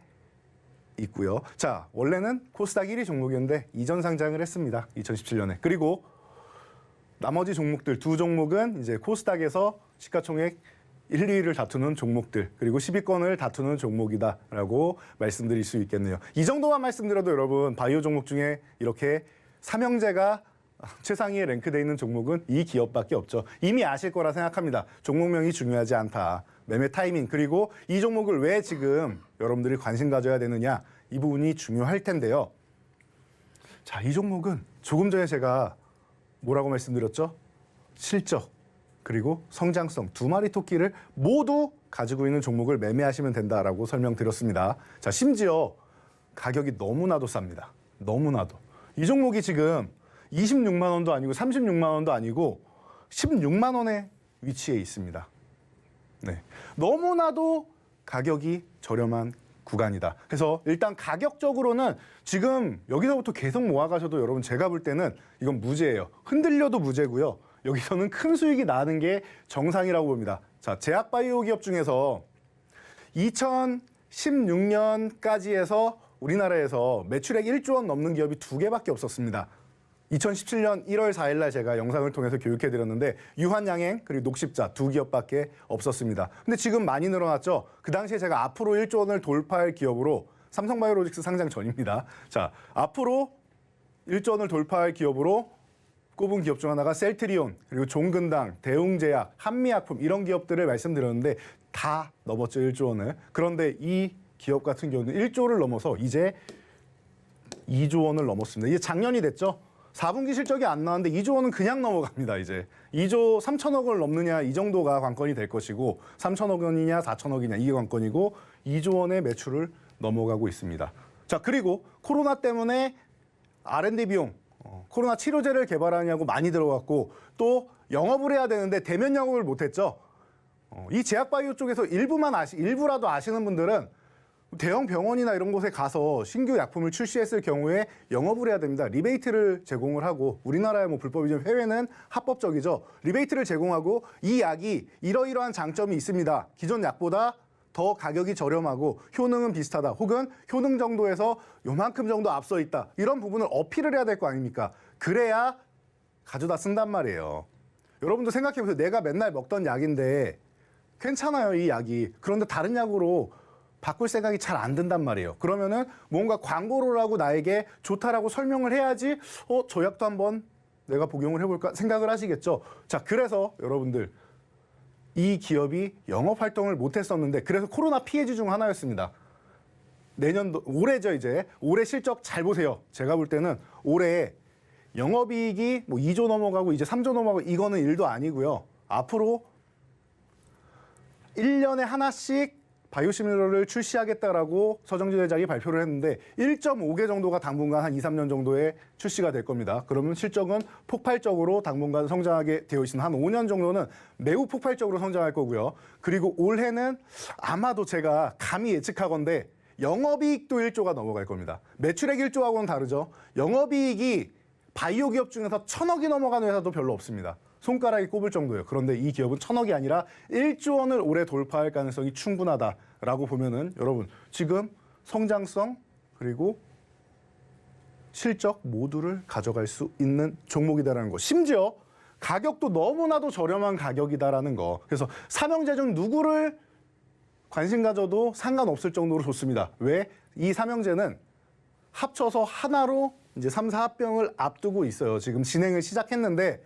있고요. 자, 원래는 코스닥 1위 종목이었는데 이전 상장을 했습니다. 2017년에. 그리고 나머지 종목들 두 종목은 이제 코스닥에서 시가총액 1, 2위를 다투는 종목들 그리고 10위권을 다투는 종목이다라고 말씀드릴 수 있겠네요. 이 정도만 말씀드려도 여러분 바이오 종목 중에 이렇게 삼형제가 최상위에 랭크되어 있는 종목은 이 기업밖에 없죠. 이미 아실 거라 생각합니다. 종목명이 중요하지 않다. 매매 타이밍 그리고 이 종목을 왜 지금 여러분들이 관심 가져야 되느냐 이 부분이 중요할 텐데요. 자, 이 종목은 조금 전에 제가 뭐라고 말씀드렸죠? 실적 그리고 성장성 두 마리 토끼를 모두 가지고 있는 종목을 매매하시면 된다라고 설명드렸습니다. 자, 심지어 가격이 너무나도 쌉니다. 너무나도. 이 종목이 지금 26만 원도 아니고 36만 원도 아니고 16만 원에 위치해 있습니다. 네, 너무나도 가격이 저렴한 구간이다. 그래서 일단 가격적으로는 지금 여기서부터 계속 모아가셔도 여러분 제가 볼 때는 이건 무죄예요. 흔들려도 무죄고요. 여기서는 큰 수익이 나는 게 정상이라고 봅니다. 자, 제약바이오 기업 중에서 2016년까지 해서 우리나라에서 매출액 1조 원 넘는 기업이 2개밖에 없었습니다. 2017년 1월 4일 날 제가 영상을 통해서 교육해 드렸는데 유한양행 그리고 녹십자 두 기업밖에 없었습니다. 근데 지금 많이 늘어났죠. 그 당시에 제가 앞으로 1조 원을 돌파할 기업으로 삼성바이오로직스 상장 전입니다. 자, 앞으로 1조 원을 돌파할 기업으로 꼽은 기업 중 하나가 셀트리온, 그리고 종근당, 대웅제약, 한미약품 이런 기업들을 말씀드렸는데 다 넘었죠, 1조 원을. 그런데 이 기업 같은 경우는 1조를 넘어서 이제 2조 원을 넘었습니다. 이게 작년이 됐죠. 4분기 실적이 안 나왔는데 2조 원은 그냥 넘어갑니다, 이제. 2조 3천억 원을 넘느냐 이 정도가 관건이 될 것이고 3천억 원이냐 4천억이냐 이게 관건이고 2조 원의 매출을 넘어가고 있습니다. 자, 그리고 코로나 때문에 R&D 비용, 코로나 치료제를 개발하냐고 많이 들어갔고 또 영업을 해야 되는데 대면 영업을 못했죠. 이 제약바이오 쪽에서 일부라도 아시는 분들은 대형 병원이나 이런 곳에 가서 신규 약품을 출시했을 경우에 영업을 해야 됩니다. 리베이트를 제공을 하고 우리나라의 뭐 불법이지만 해외는 합법적이죠. 리베이트를 제공하고 이 약이 이러이러한 장점이 있습니다. 기존 약보다 더 가격이 저렴하고 효능은 비슷하다. 혹은 효능 정도에서 요만큼 정도 앞서 있다. 이런 부분을 어필을 해야 될 거 아닙니까? 그래야 가져다 쓴단 말이에요. 여러분도 생각해보세요. 내가 맨날 먹던 약인데 괜찮아요, 이 약이. 그런데 다른 약으로 바꿀 생각이 잘 안 든단 말이에요. 그러면은 뭔가 광고로라고 나에게 좋다라고 설명을 해야지 저 약도 한번 내가 복용을 해볼까 생각을 하시겠죠. 자, 그래서 여러분들 이 기업이 영업 활동을 못했었는데 그래서 코로나 피해지 중 하나였습니다. 내년도 올해죠, 이제. 올해 실적 잘 보세요. 제가 볼 때는 올해 영업이익이 뭐 2조 넘어가고 이제 3조 넘어가고 이거는 일도 아니고요. 앞으로 1년에 하나씩 바이오시밀러를 출시하겠다라고 서정진 회장이 발표를 했는데 1.5개 정도가 당분간 한 2, 3년 정도에 출시가 될 겁니다. 그러면 실적은 폭발적으로 당분간 성장하게 되어 있습니다. 한 5년 정도는 매우 폭발적으로 성장할 거고요. 그리고 올해는 아마도 제가 감히 예측하건대 영업이익도 1조가 넘어갈 겁니다. 매출액 1조하고는 다르죠. 영업이익이 바이오 기업 중에서 1,000억이 넘어가는 회사도 별로 없습니다. 손가락이 꼽을 정도예요. 그런데 이 기업은 1,000억이 아니라 1조 원을 올해 돌파할 가능성이 충분하다라고 보면은 여러분 지금 성장성 그리고 실적 모두를 가져갈 수 있는 종목이다라는 거. 심지어 가격도 너무나도 저렴한 가격이다라는 거. 그래서 삼형제 중 누구를 관심 가져도 상관없을 정도로 좋습니다. 왜? 이 삼형제는 합쳐서 하나로 이제 3, 4합병을 앞두고 있어요. 지금 진행을 시작했는데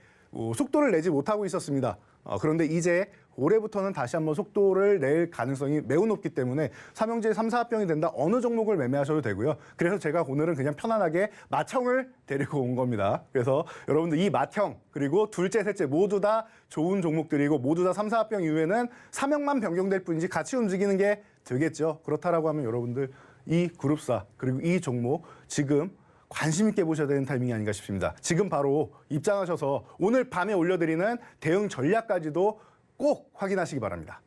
속도를 내지 못하고 있었습니다. 그런데 이제 올해부터는 다시 한번 속도를 낼 가능성이 매우 높기 때문에 삼형제 3, 4합병이 된다. 어느 종목을 매매하셔도 되고요. 그래서 제가 오늘은 그냥 편안하게 맏형을 데리고 온 겁니다. 그래서 여러분들 이 맏형 그리고 둘째, 셋째 모두 다 좋은 종목들이고 모두 다 3, 4합병 이후에는 삼형만 변경될 뿐이지 같이 움직이는 게 되겠죠. 그렇다라고 하면 여러분들 이 그룹사 그리고 이 종목 지금 관심 있게 보셔야 되는 타이밍이 아닌가 싶습니다. 지금 바로 입장하셔서 오늘 밤에 올려드리는 대응 전략까지도 꼭 확인하시기 바랍니다.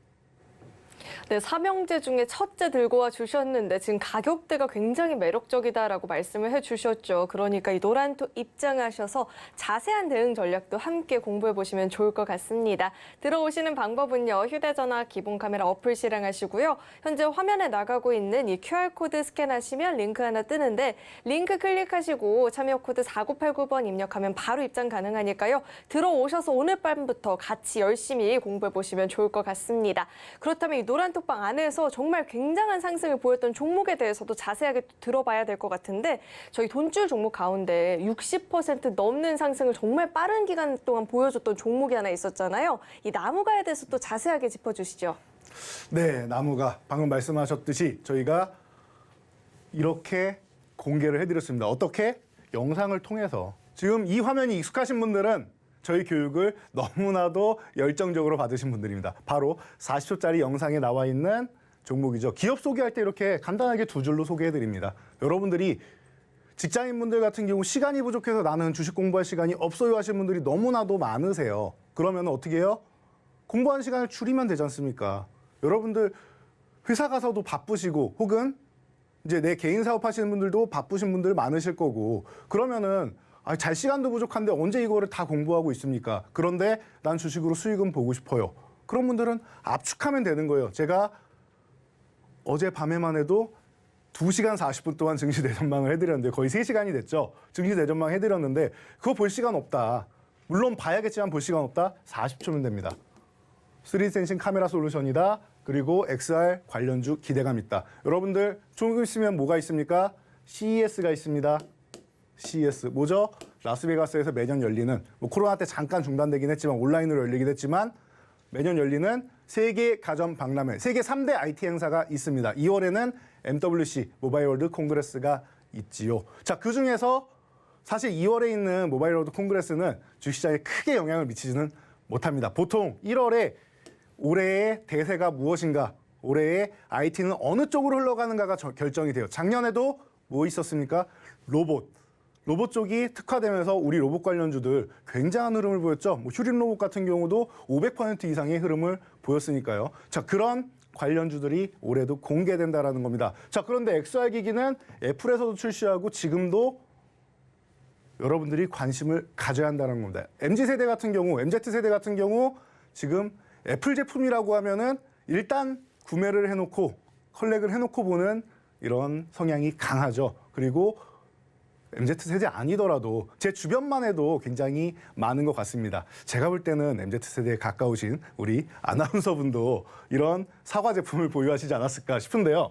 네, 삼형제 중에 첫째 들고 와 주셨는데 지금 가격대가 굉장히 매력적이다라고 말씀을 해주셨죠. 그러니까 이 노란톡 입장하셔서 자세한 대응 전략도 함께 공부해 보시면 좋을 것 같습니다. 들어오시는 방법은요. 휴대전화 기본 카메라 어플 실행하시고요. 현재 화면에 나가고 있는 이 QR코드 스캔하시면 링크 하나 뜨는데 링크 클릭하시고 참여 코드 4989번 입력하면 바로 입장 가능하니까요. 들어오셔서 오늘 밤부터 같이 열심히 공부해 보시면 좋을 것 같습니다. 그렇다면 이 노란톡방 안에서 정말 굉장한 상승을 보였던 종목에 대해서도 자세하게 들어봐야 될 것 같은데 저희 돈줄 종목 가운데 60% 넘는 상승을 정말 빠른 기간 동안 보여줬던 종목이 하나 있었잖아요. 이 나무가에 대해서 또 자세하게 짚어주시죠. 네, 나무가 방금 말씀하셨듯이 저희가 이렇게 공개를 해드렸습니다. 어떻게? 영상을 통해서. 지금 이 화면이 익숙하신 분들은 저희 교육을 너무나도 열정적으로 받으신 분들입니다. 바로 40초짜리 영상에 나와 있는 종목이죠. 기업 소개할 때 이렇게 간단하게 두 줄로 소개해드립니다. 여러분들이 직장인분들 같은 경우 시간이 부족해서 나는 주식 공부할 시간이 없어요 하시는 분들이 너무나도 많으세요. 그러면 어떻게 해요? 공부하는 시간을 줄이면 되지 않습니까? 여러분들 회사 가서도 바쁘시고 혹은 이제 내 개인 사업 하시는 분들도 바쁘신 분들 많으실 거고 그러면은 잘 시간도 부족한데 언제 이거를 다 공부하고 있습니까? 그런데 난 주식으로 수익은 보고 싶어요. 그런 분들은 압축하면 되는 거예요. 제가 어제 밤에만 해도 2시간 40분 동안 증시 대전망을 해드렸는데 거의 3시간이 됐죠. 증시 대전망 해드렸는데 그거 볼 시간 없다. 물론 봐야겠지만 볼 시간 없다. 40초면 됩니다. 3D 센싱 카메라 솔루션이다. 그리고 XR 관련주 기대감 있다. 여러분들 조금 있으면 뭐가 있습니까? CES가 있습니다. CES 뭐죠? 라스베가스에서 매년 열리는 코로나 때 잠깐 중단되긴 했지만 온라인으로 열리긴 했지만 매년 열리는 세계 가전 박람회, 세계 3대 IT 행사가 있습니다. 2월에는 MWC 모바일 월드 콩그레스가 있지요. 자, 그 중에서 사실 2월에 있는 모바일 월드 콩그레스는 주식시장에 크게 영향을 미치지는 못합니다. 보통 1월에 올해의 대세가 무엇인가, 올해의 IT는 어느 쪽으로 흘러가는가가 결정이 돼요. 작년에도 뭐 있었습니까? 로봇 쪽이 특화되면서 우리 로봇 관련주들 굉장한 흐름을 보였죠. 휴림 로봇 같은 경우도 500% 이상의 흐름을 보였으니까요. 자, 그런 관련주들이 올해도 공개된다라는 겁니다. 자, 그런데 XR 기기는 애플에서도 출시하고 지금도 여러분들이 관심을 가져야 한다는 겁니다. MZ세대 같은 경우 지금 애플 제품이라고 하면은 일단 구매를 해놓고 컬렉을 해놓고 보는 이런 성향이 강하죠. 그리고 MZ세대 아니더라도 제 주변만 해도 굉장히 많은 것 같습니다. 제가 볼 때는 MZ세대에 가까우신 우리 아나운서분도 이런 사과 제품을 보유하시지 않았을까 싶은데요.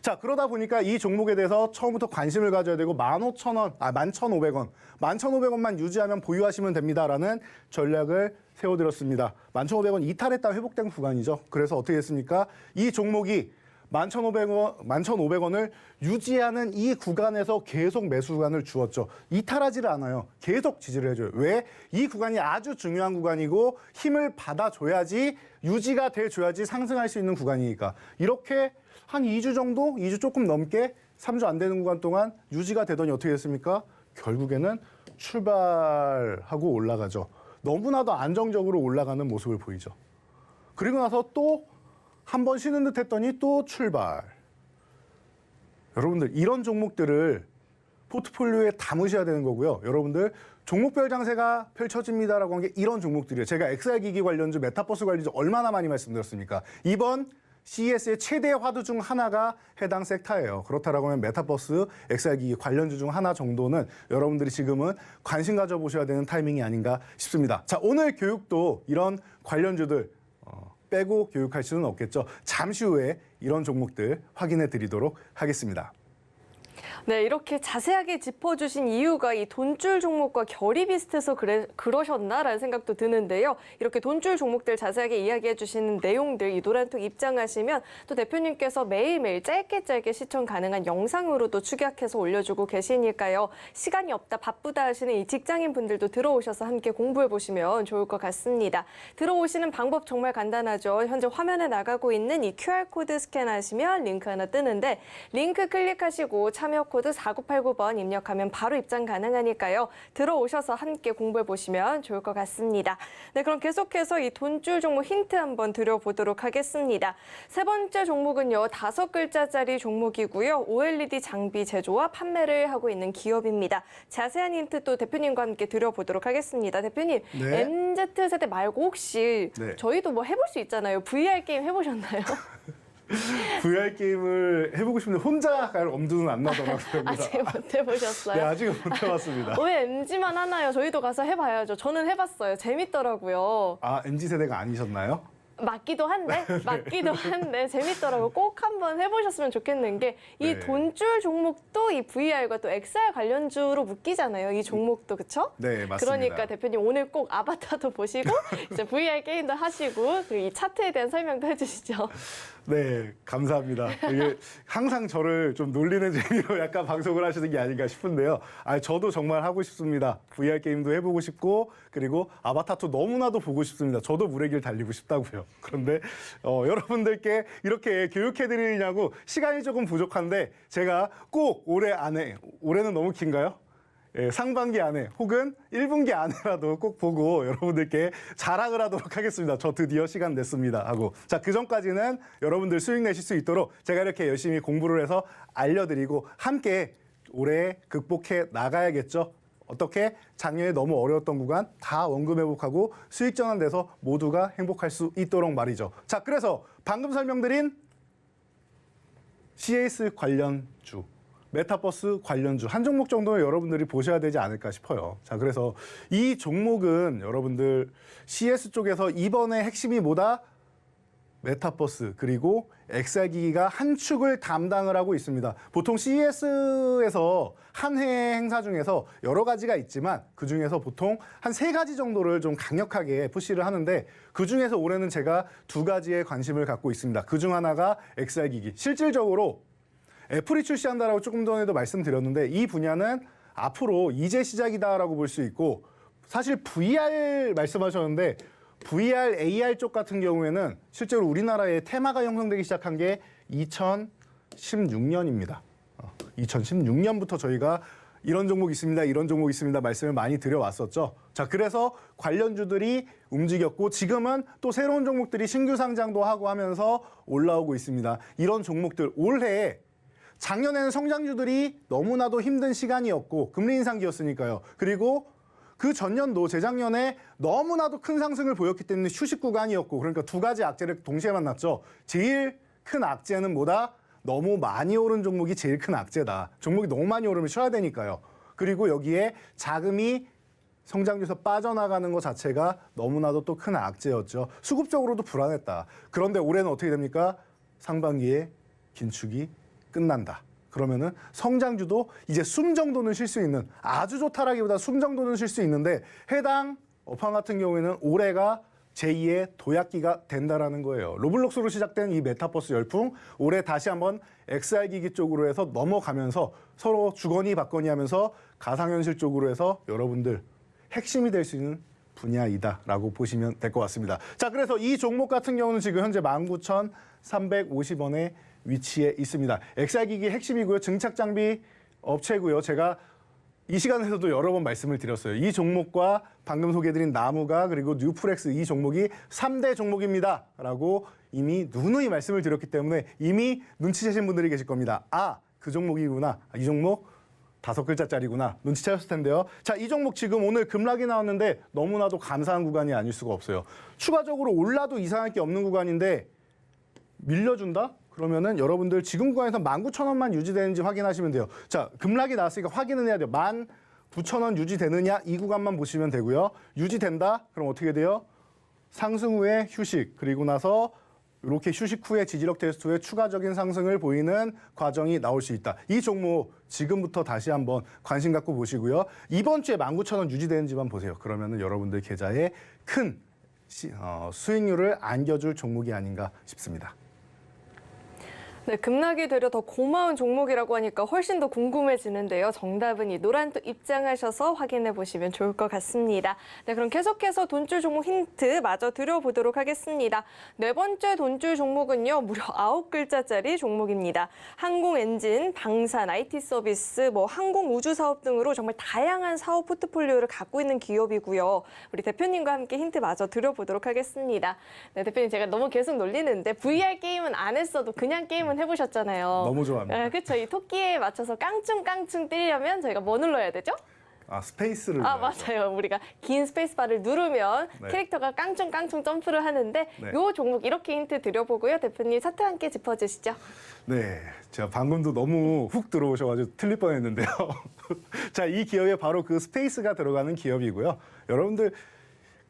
자, 그러다 보니까 이 종목에 대해서 처음부터 관심을 가져야 되고 15,000원, 11,500원, 11,500원만 유지하면 보유하시면 됩니다라는 전략을 세워드렸습니다. 11,500원 이탈했다 회복된 구간이죠. 그래서 어떻게 됐습니까? 이 종목이 11,500원을 유지하는 이 구간에서 계속 매수 구간을 주었죠. 이탈하지를 않아요. 계속 지지를 해줘요. 왜? 이 구간이 아주 중요한 구간이고 힘을 받아줘야지, 유지가 돼줘야지 상승할 수 있는 구간이니까. 이렇게 한 2주 정도, 2주 조금 넘게 3주 안 되는 구간 동안 유지가 되더니 어떻게 됐습니까? 결국에는 출발하고 올라가죠. 너무나도 안정적으로 올라가는 모습을 보이죠. 그리고 나서 또 한 번 쉬는 듯 했더니 또 출발. 여러분들 이런 종목들을 포트폴리오에 담으셔야 되는 거고요. 여러분들 종목별 장세가 펼쳐집니다라고 한 게 이런 종목들이에요. 제가 XR 기기 관련주, 메타버스 관련주 얼마나 많이 말씀드렸습니까? 이번 CES의 최대 화두 중 하나가 해당 섹터예요. 그렇다라고 하면 메타버스, XR 기기 관련주 중 하나 정도는 여러분들이 지금은 관심 가져보셔야 되는 타이밍이 아닌가 싶습니다. 자, 오늘 교육도 이런 관련주들 빼고 교육할 수는 없겠죠. 잠시 후에 이런 종목들 확인해 드리도록 하겠습니다. 네, 이렇게 자세하게 짚어주신 이유가 이 돈줄 종목과 결이 비슷해서 그러셨나라는 생각도 드는데요. 이렇게 돈줄 종목들 자세하게 이야기해 주시는 내용들, 이 노란톡 입장하시면 또 대표님께서 매일매일 짧게 시청 가능한 영상으로도 축약해서 올려주고 계시니까요. 시간이 없다, 바쁘다 하시는 이 직장인 분들도 들어오셔서 함께 공부해 보시면 좋을 것 같습니다. 들어오시는 방법 정말 간단하죠. 현재 화면에 나가고 있는 이 QR코드 스캔하시면 링크 하나 뜨는데 링크 클릭하시고 참여 코드 4989번 입력하면 바로 입장 가능하니까요. 들어오셔서 함께 공부해 보시면 좋을 것 같습니다. 네, 그럼 계속해서 이 돈줄 종목 힌트 한번 드려보도록 하겠습니다. 세 번째 종목은요, 5글자짜리 종목이고요. OLED 장비 제조와 판매를 하고 있는 기업입니다. 자세한 힌트 또 대표님과 함께 드려보도록 하겠습니다. 대표님, 네. MZ세대 말고 혹시 네. 저희도 뭐 해볼 수 있잖아요. VR 게임 해보셨나요? VR 게임을 해보고 싶은데 혼자 갈 엄두는 안 나더라고요. 아직 못 해보셨어요? 네, 아직은 못 해봤습니다. 왜 MG만 하나요? 저희도 가서 해봐야죠. 저는 해봤어요. 재밌더라고요. 아, MZ세대가 아니셨나요? 맞기도 한데 재밌더라고요. 꼭 한번 해보셨으면 좋겠는 게 이 네. 돈줄 종목도 이 VR과 또 XR 관련주로 묶이잖아요. 이 종목도 그렇죠? 네, 맞습니다. 그러니까 대표님 오늘 꼭 아바타도 보시고 이제 VR 게임도 하시고 그리고 이 차트에 대한 설명도 해주시죠. 네, 감사합니다. 이게 항상 저를 좀 놀리는 재미로 약간 방송을 하시는 게 아닌가 싶은데요. 저도 정말 하고 싶습니다. VR 게임도 해보고 싶고 그리고 아바타도 너무나도 보고 싶습니다. 저도 물의 길 달리고 싶다고요. 그런데 여러분들께 이렇게 교육해드리냐고 시간이 조금 부족한데 제가 꼭 올해는 너무 긴가요? 예, 상반기 안에 혹은 1분기 안에라도 꼭 보고 여러분들께 자랑을 하도록 하겠습니다. 저 드디어 시간 냈습니다 하고. 자, 그 전까지는 여러분들 수익 내실 수 있도록 제가 이렇게 열심히 공부를 해서 알려드리고 함께 올해 극복해 나가야겠죠. 어떻게 작년에 너무 어려웠던 구간 다 원금 회복하고 수익 전환돼서 모두가 행복할 수 있도록 말이죠. 자, 그래서 방금 설명드린 CS 관련주, 메타버스 관련주 한 종목 정도는 여러분들이 보셔야 되지 않을까 싶어요. 자, 그래서 이 종목은 여러분들 CS 쪽에서 이번에 핵심이 뭐다? 메타버스 그리고 XR기기가 한 축을 담당을 하고 있습니다. 보통 CES에서 한 해 행사 중에서 여러 가지가 있지만 그중에서 보통 한 3가지 정도를 좀 강력하게 푸시를 하는데 그중에서 올해는 제가 2가지에 관심을 갖고 있습니다. 그중 하나가 XR기기. 실질적으로 애플이 출시한다라고 조금 전에도 말씀드렸는데 이 분야는 앞으로 이제 시작이다라고 볼 수 있고 사실 VR 말씀하셨는데 VR, AR 쪽 같은 경우에는 실제로 우리나라에 테마가 형성되기 시작한 게 2016년입니다. 2016년부터 저희가 이런 종목 있습니다, 이런 종목 있습니다 말씀을 많이 드려왔었죠. 자, 그래서 관련주들이 움직였고 지금은 또 새로운 종목들이 신규 상장도 하고 하면서 올라오고 있습니다. 이런 종목들 올해 작년에는 성장주들이 너무나도 힘든 시간이었고 금리 인상기였으니까요. 그리고 그 전년도 재작년에 너무나도 큰 상승을 보였기 때문에 휴식 구간이었고 그러니까 2가지 악재를 동시에 만났죠. 제일 큰 악재는 뭐다? 너무 많이 오른 종목이 제일 큰 악재다. 종목이 너무 많이 오르면 쉬어야 되니까요. 그리고 여기에 자금이 성장주에서 빠져나가는 것 자체가 너무나도 또 큰 악재였죠. 수급적으로도 불안했다. 그런데 올해는 어떻게 됩니까? 상반기에 긴축이 끝난다. 그러면은 성장주도 이제 숨 정도는 쉴 수 있는 아주 좋다라기보다 숨 정도는 쉴 수 있는데 해당 업황 같은 경우에는 올해가 제2의 도약기가 된다라는 거예요. 로블록스로 시작된 이 메타버스 열풍 올해 다시 한번 XR기기 쪽으로 해서 넘어가면서 서로 주거니 받거니 하면서 가상현실 쪽으로 해서 여러분들 핵심이 될 수 있는 분야이다라고 보시면 될 것 같습니다. 자, 그래서 이 종목 같은 경우는 지금 현재 19,350원에 위치해 있습니다. XR기기 핵심이고요. 증착장비 업체고요. 제가 이 시간에서도 여러 번 말씀을 드렸어요. 이 종목과 방금 소개해드린 나무가 그리고 뉴프렉스 이 종목이 3대 종목입니다. 라고 이미 누누이 말씀을 드렸기 때문에 이미 눈치채신 분들이 계실 겁니다. 아, 그 종목이구나. 이 종목 5글자짜리구나. 눈치채셨을 텐데요. 자, 이 종목 지금 오늘 급락이 나왔는데 너무나도 감사한 구간이 아닐 수가 없어요. 추가적으로 올라도 이상할 게 없는 구간인데 밀려준다? 그러면은 여러분들 지금 구간에서 19,000원만 유지되는지 확인하시면 돼요. 자, 급락이 나왔으니까 확인은 해야 돼요. 19,000원 유지되느냐 이 구간만 보시면 되고요. 유지된다? 그럼 어떻게 돼요? 상승 후에 휴식, 그리고 나서 이렇게 휴식 후에 지지력 테스트 후에 추가적인 상승을 보이는 과정이 나올 수 있다. 이 종목 지금부터 다시 한번 관심 갖고 보시고요. 이번 주에 19,000원 유지되는지만 보세요. 그러면은 여러분들 계좌에 큰 수익률을 안겨줄 종목이 아닌가 싶습니다. 네, 급락이 되려 더 고마운 종목이라고 하니까 훨씬 더 궁금해지는데요. 정답은 이 노란톡 입장하셔서 확인해 보시면 좋을 것 같습니다. 네, 그럼 계속해서 돈줄 종목 힌트 마저 드려보도록 하겠습니다. 4번째 돈줄 종목은요, 무려 9글자짜리 종목입니다. 항공엔진, 방산, IT 서비스, 항공우주 사업 등으로 정말 다양한 사업 포트폴리오를 갖고 있는 기업이고요. 우리 대표님과 함께 힌트 마저 드려보도록 하겠습니다. 네, 대표님 제가 너무 계속 놀리는데 VR 게임은 안 했어도 그냥 게임은 해보셨잖아요. 너무 좋아합니다. 네, 그렇죠. 이 토끼에 맞춰서 깡충깡충 뛰려면 저희가 뭐 눌러야 되죠? 아, 스페이스를 눌러야죠. 맞아요. 우리가 긴 스페이스바를 누르면 네. 캐릭터가 깡충깡충 점프를 하는데 네. 요 종목 이렇게 힌트 드려보고요. 대표님 차트 함께 짚어주시죠. 네, 제가 방금도 너무 훅 들어오셔가지고 틀릴 뻔했는데요. 자, 이 기업에 바로 그 스페이스가 들어가는 기업이고요. 여러분들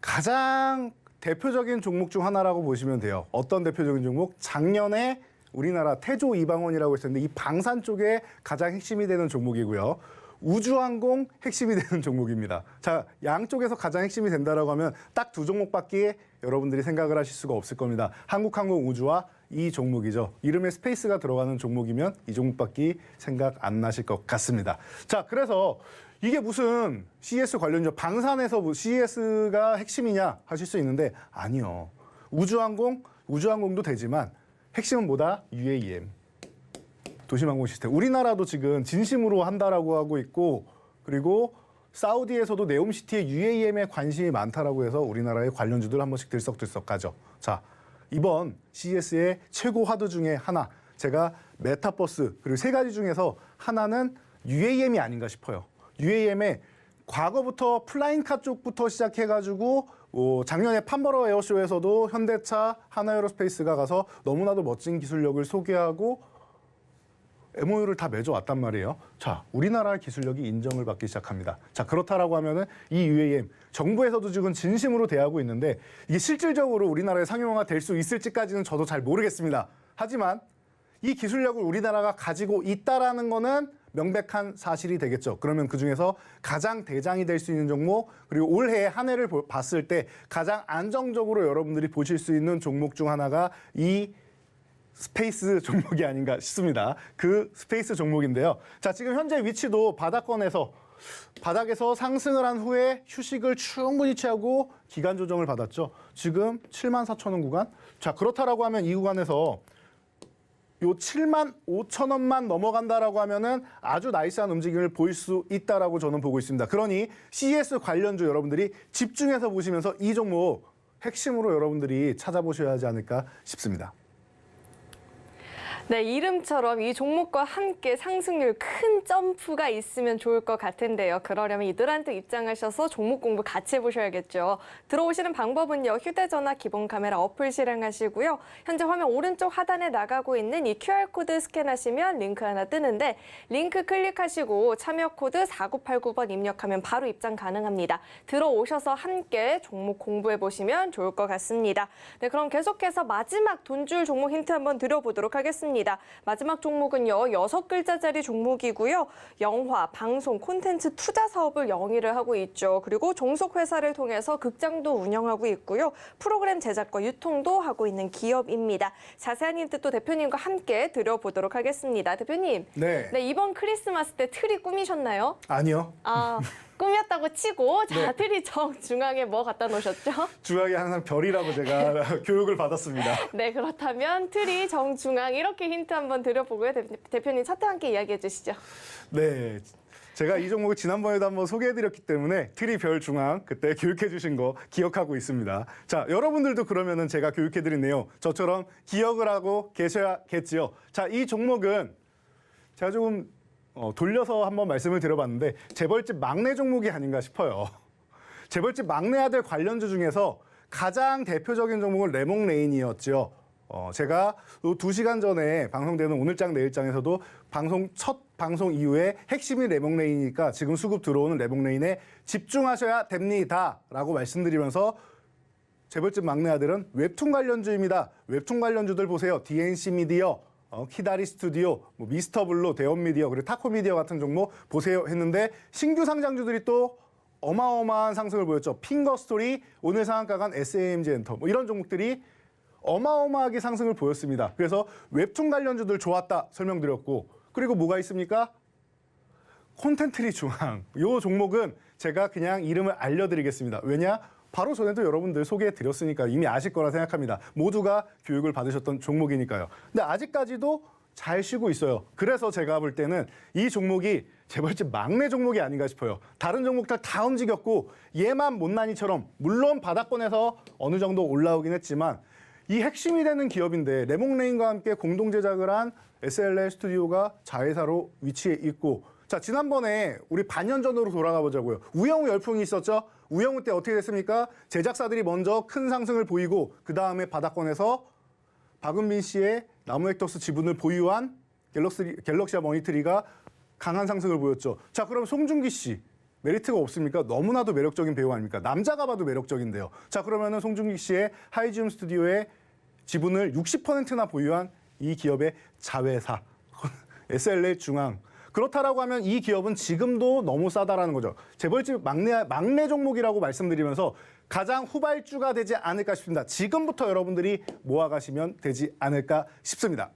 가장 대표적인 종목 중 하나라고 보시면 돼요. 어떤 대표적인 종목? 작년에 우리나라 태조 이방원이라고 했었는데 이 방산 쪽에 가장 핵심이 되는 종목이고요. 우주항공 핵심이 되는 종목입니다. 자, 양쪽에서 가장 핵심이 된다라고 하면 딱 2종목밖에 여러분들이 생각을 하실 수가 없을 겁니다. 한국항공우주와 이 종목이죠. 이름에 스페이스가 들어가는 종목이면 이 종목밖에 생각 안 나실 것 같습니다. 자, 그래서 이게 무슨 CS 관련주 방산에서 CS가 핵심이냐 하실 수 있는데 아니요. 우주항공도 되지만 핵심은 뭐다? UAM. 도심항공 시스템. 우리나라도 지금 진심으로 한다라고 하고 있고 그리고 사우디에서도 네옴시티의 UAM에 관심이 많다라고 해서 우리나라의 관련주들 한 번씩 들썩들썩 가죠. 자, 이번 CES의 최고 화두 중에 하나. 제가 메타버스 그리고 3가지 중에서 하나는 UAM이 아닌가 싶어요. UAM의 과거부터 플라잉카 쪽부터 시작해가지고 작년에 판버러 에어쇼에서도 현대차, 하나에어로스페이스가 가서 너무나도 멋진 기술력을 소개하고 MOU를 다 맺어왔단 말이에요. 자, 우리나라의 기술력이 인정을 받기 시작합니다. 자, 그렇다라고 하면은 이 UAM 정부에서도 지금 진심으로 대하고 있는데 이게 실질적으로 우리나라의 상용화가 될 수 있을지까지는 저도 잘 모르겠습니다. 하지만 이 기술력을 우리나라가 가지고 있다라는 거는 명백한 사실이 되겠죠. 그러면 그중에서 가장 대장이 될 수 있는 종목, 그리고 올해 한 해를 봤을 때 가장 안정적으로 여러분들이 보실 수 있는 종목 중 하나가 이 스페이스 종목이 아닌가 싶습니다. 그 스페이스 종목인데요. 자, 지금 현재 위치도 바닥권에서 바닥에서 상승을 한 후에 휴식을 충분히 취하고 기간 조정을 받았죠. 지금 74,000원 구간. 자, 그렇다라고 하면 이 구간에서 요 75,000원만 넘어간다라고 하면은 아주 나이스한 움직임을 보일 수 있다라고 저는 보고 있습니다. 그러니 CES 관련주 여러분들이 집중해서 보시면서 이 종목 핵심으로 여러분들이 찾아보셔야 하지 않을까 싶습니다. 네, 이름처럼 이 종목과 함께 상승률 큰 점프가 있으면 좋을 것 같은데요. 그러려면 이들한테 입장하셔서 종목 공부 같이 해보셔야겠죠. 들어오시는 방법은요. 휴대전화 기본 카메라 어플 실행하시고요. 현재 화면 오른쪽 하단에 나가고 있는 이 QR코드 스캔하시면 링크 하나 뜨는데 링크 클릭하시고 참여 코드 4989번 입력하면 바로 입장 가능합니다. 들어오셔서 함께 종목 공부해보시면 좋을 것 같습니다. 네, 그럼 계속해서 마지막 돈줄 종목 힌트 한번 드려보도록 하겠습니다. 마지막 종목은요. 6글자짜리 종목이고요. 영화, 방송, 콘텐츠 투자 사업을 영위를 하고 있죠. 그리고 종속회사를 통해서 극장도 운영하고 있고요. 프로그램 제작과 유통도 하고 있는 기업입니다. 자세한 힌트 또 대표님과 함께 드려보도록 하겠습니다. 대표님, 네. 네, 이번 크리스마스 때 트리 꾸미셨나요? 아니요. 아, 꾸몄다고 치고 자, 네. 트리 정중앙에 뭐 갖다 놓으셨죠? 중앙에 항상 별이라고 제가 교육을 받았습니다. 네, 그렇다면 트리 정중앙 이렇게 힌트 한번 드려보고요. 대표님 차트 함께 이야기해 주시죠. 네. 제가 이 종목을 지난번에도 한번 소개해드렸기 때문에 트리 별 중앙 그때 교육해주신 거 기억하고 있습니다. 자, 여러분들도 그러면은 제가 교육해드린 내용 저처럼 기억을 하고 계셔야겠지요. 자, 이 종목은 제가 조금 돌려서 한번 말씀을 드려봤는데 재벌집 막내 종목이 아닌가 싶어요. 재벌집 막내 아들 관련주 중에서 가장 대표적인 종목은 레몽레인이었죠. 제가 2시간 전에 방송되는 오늘장 내일장에서도 첫 방송 이후에 핵심이 레몽레인이니까 지금 수급 들어오는 레몽레인에 집중하셔야 됩니다라고 말씀드리면서 재벌집 막내 아들은 웹툰 관련주입니다. 웹툰 관련주들 보세요. DNC 미디어, 키다리 스튜디오, 미스터 블루, 대원 미디어, 그리고 타코 미디어 같은 종목 보세요 했는데 신규 상장주들이 또 어마어마한 상승을 보였죠. 핑거 스토리, 오늘 상한가 간 SAMG 엔터 이런 종목들이 어마어마하게 상승을 보였습니다. 그래서 웹툰 관련주들 좋았다 설명드렸고 그리고 뭐가 있습니까? 콘텐트리 중앙. 이 종목은 제가 그냥 이름을 알려드리겠습니다. 왜냐? 바로 전에도 여러분들 소개해드렸으니까 이미 아실 거라 생각합니다. 모두가 교육을 받으셨던 종목이니까요. 근데 아직까지도 잘 쉬고 있어요. 그래서 제가 볼 때는 이 종목이 재벌집 막내 종목이 아닌가 싶어요. 다른 종목들 다 움직였고 얘만 못난이처럼 물론 바닥권에서 어느 정도 올라오긴 했지만 이 핵심이 되는 기업인데 레몽레인과 함께 공동 제작을 한 SLL 스튜디오가 자회사로 위치해 있고 자 지난번에 우리 반년 전으로 돌아가 보자고요. 우영우 열풍이 있었죠. 우영우 때 어떻게 됐습니까? 제작사들이 먼저 큰 상승을 보이고 그 다음에 바닥권에서 박은빈 씨의 나무액터스 지분을 보유한 갤럭시아 머니터리가 강한 상승을 보였죠. 자 그럼 송중기 씨 메리트가 없습니까? 너무나도 매력적인 배우 아닙니까? 남자가 봐도 매력적인데요. 자 그러면은 송중기 씨의 하이지움 스튜디오의 지분을 60%나 보유한 이 기업의 자회사 SLL 중앙. 그렇다라고 하면 이 기업은 지금도 너무 싸다라는 거죠. 재벌집 막내 종목이라고 말씀드리면서 가장 후발주가 되지 않을까 싶습니다. 지금부터 여러분들이 모아가시면 되지 않을까 싶습니다.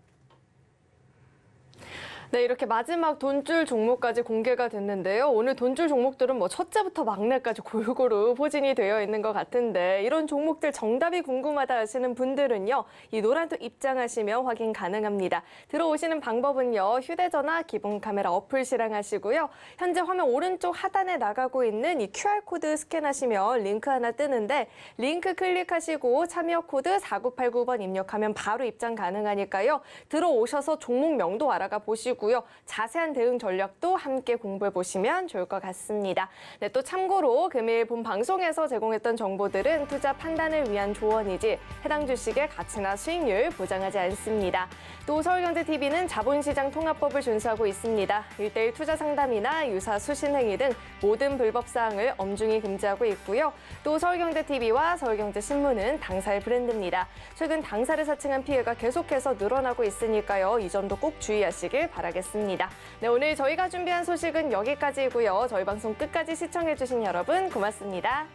네, 이렇게 마지막 돈줄 종목까지 공개가 됐는데요. 오늘 돈줄 종목들은 뭐 첫째부터 막내까지 골고루 포진이 되어 있는 것 같은데 이런 종목들 정답이 궁금하다 하시는 분들은요. 이 노란톡 입장하시면 확인 가능합니다. 들어오시는 방법은요. 휴대전화 기본 카메라 어플 실행하시고요. 현재 화면 오른쪽 하단에 나가고 있는 이 QR코드 스캔하시면 링크 하나 뜨는데 링크 클릭하시고 참여 코드 4989번 입력하면 바로 입장 가능하니까요. 들어오셔서 종목명도 알아가 보시고 주시고요. 자세한 대응 전략도 함께 공부해 보시면 좋을 것 같습니다. 네, 또 참고로 금일 본 방송에서 제공했던 정보들은 투자 판단을 위한 조언이지 해당 주식의 가치나 수익률 보장하지 않습니다. 또 서울경제TV는 자본시장 통합법을 준수하고 있습니다. 1:1 투자 상담이나 유사 수신 행위 등 모든 불법 사항을 엄중히 금지하고 있고요. 또 서울경제TV와 서울경제신문은 당사의 브랜드입니다. 최근 당사를 사칭한 피해가 계속해서 늘어나고 있으니까요. 이 점도 꼭 주의하시길 바라겠습니다. 네, 오늘 저희가 준비한 소식은 여기까지이고요. 저희 방송 끝까지 시청해주신 여러분 고맙습니다.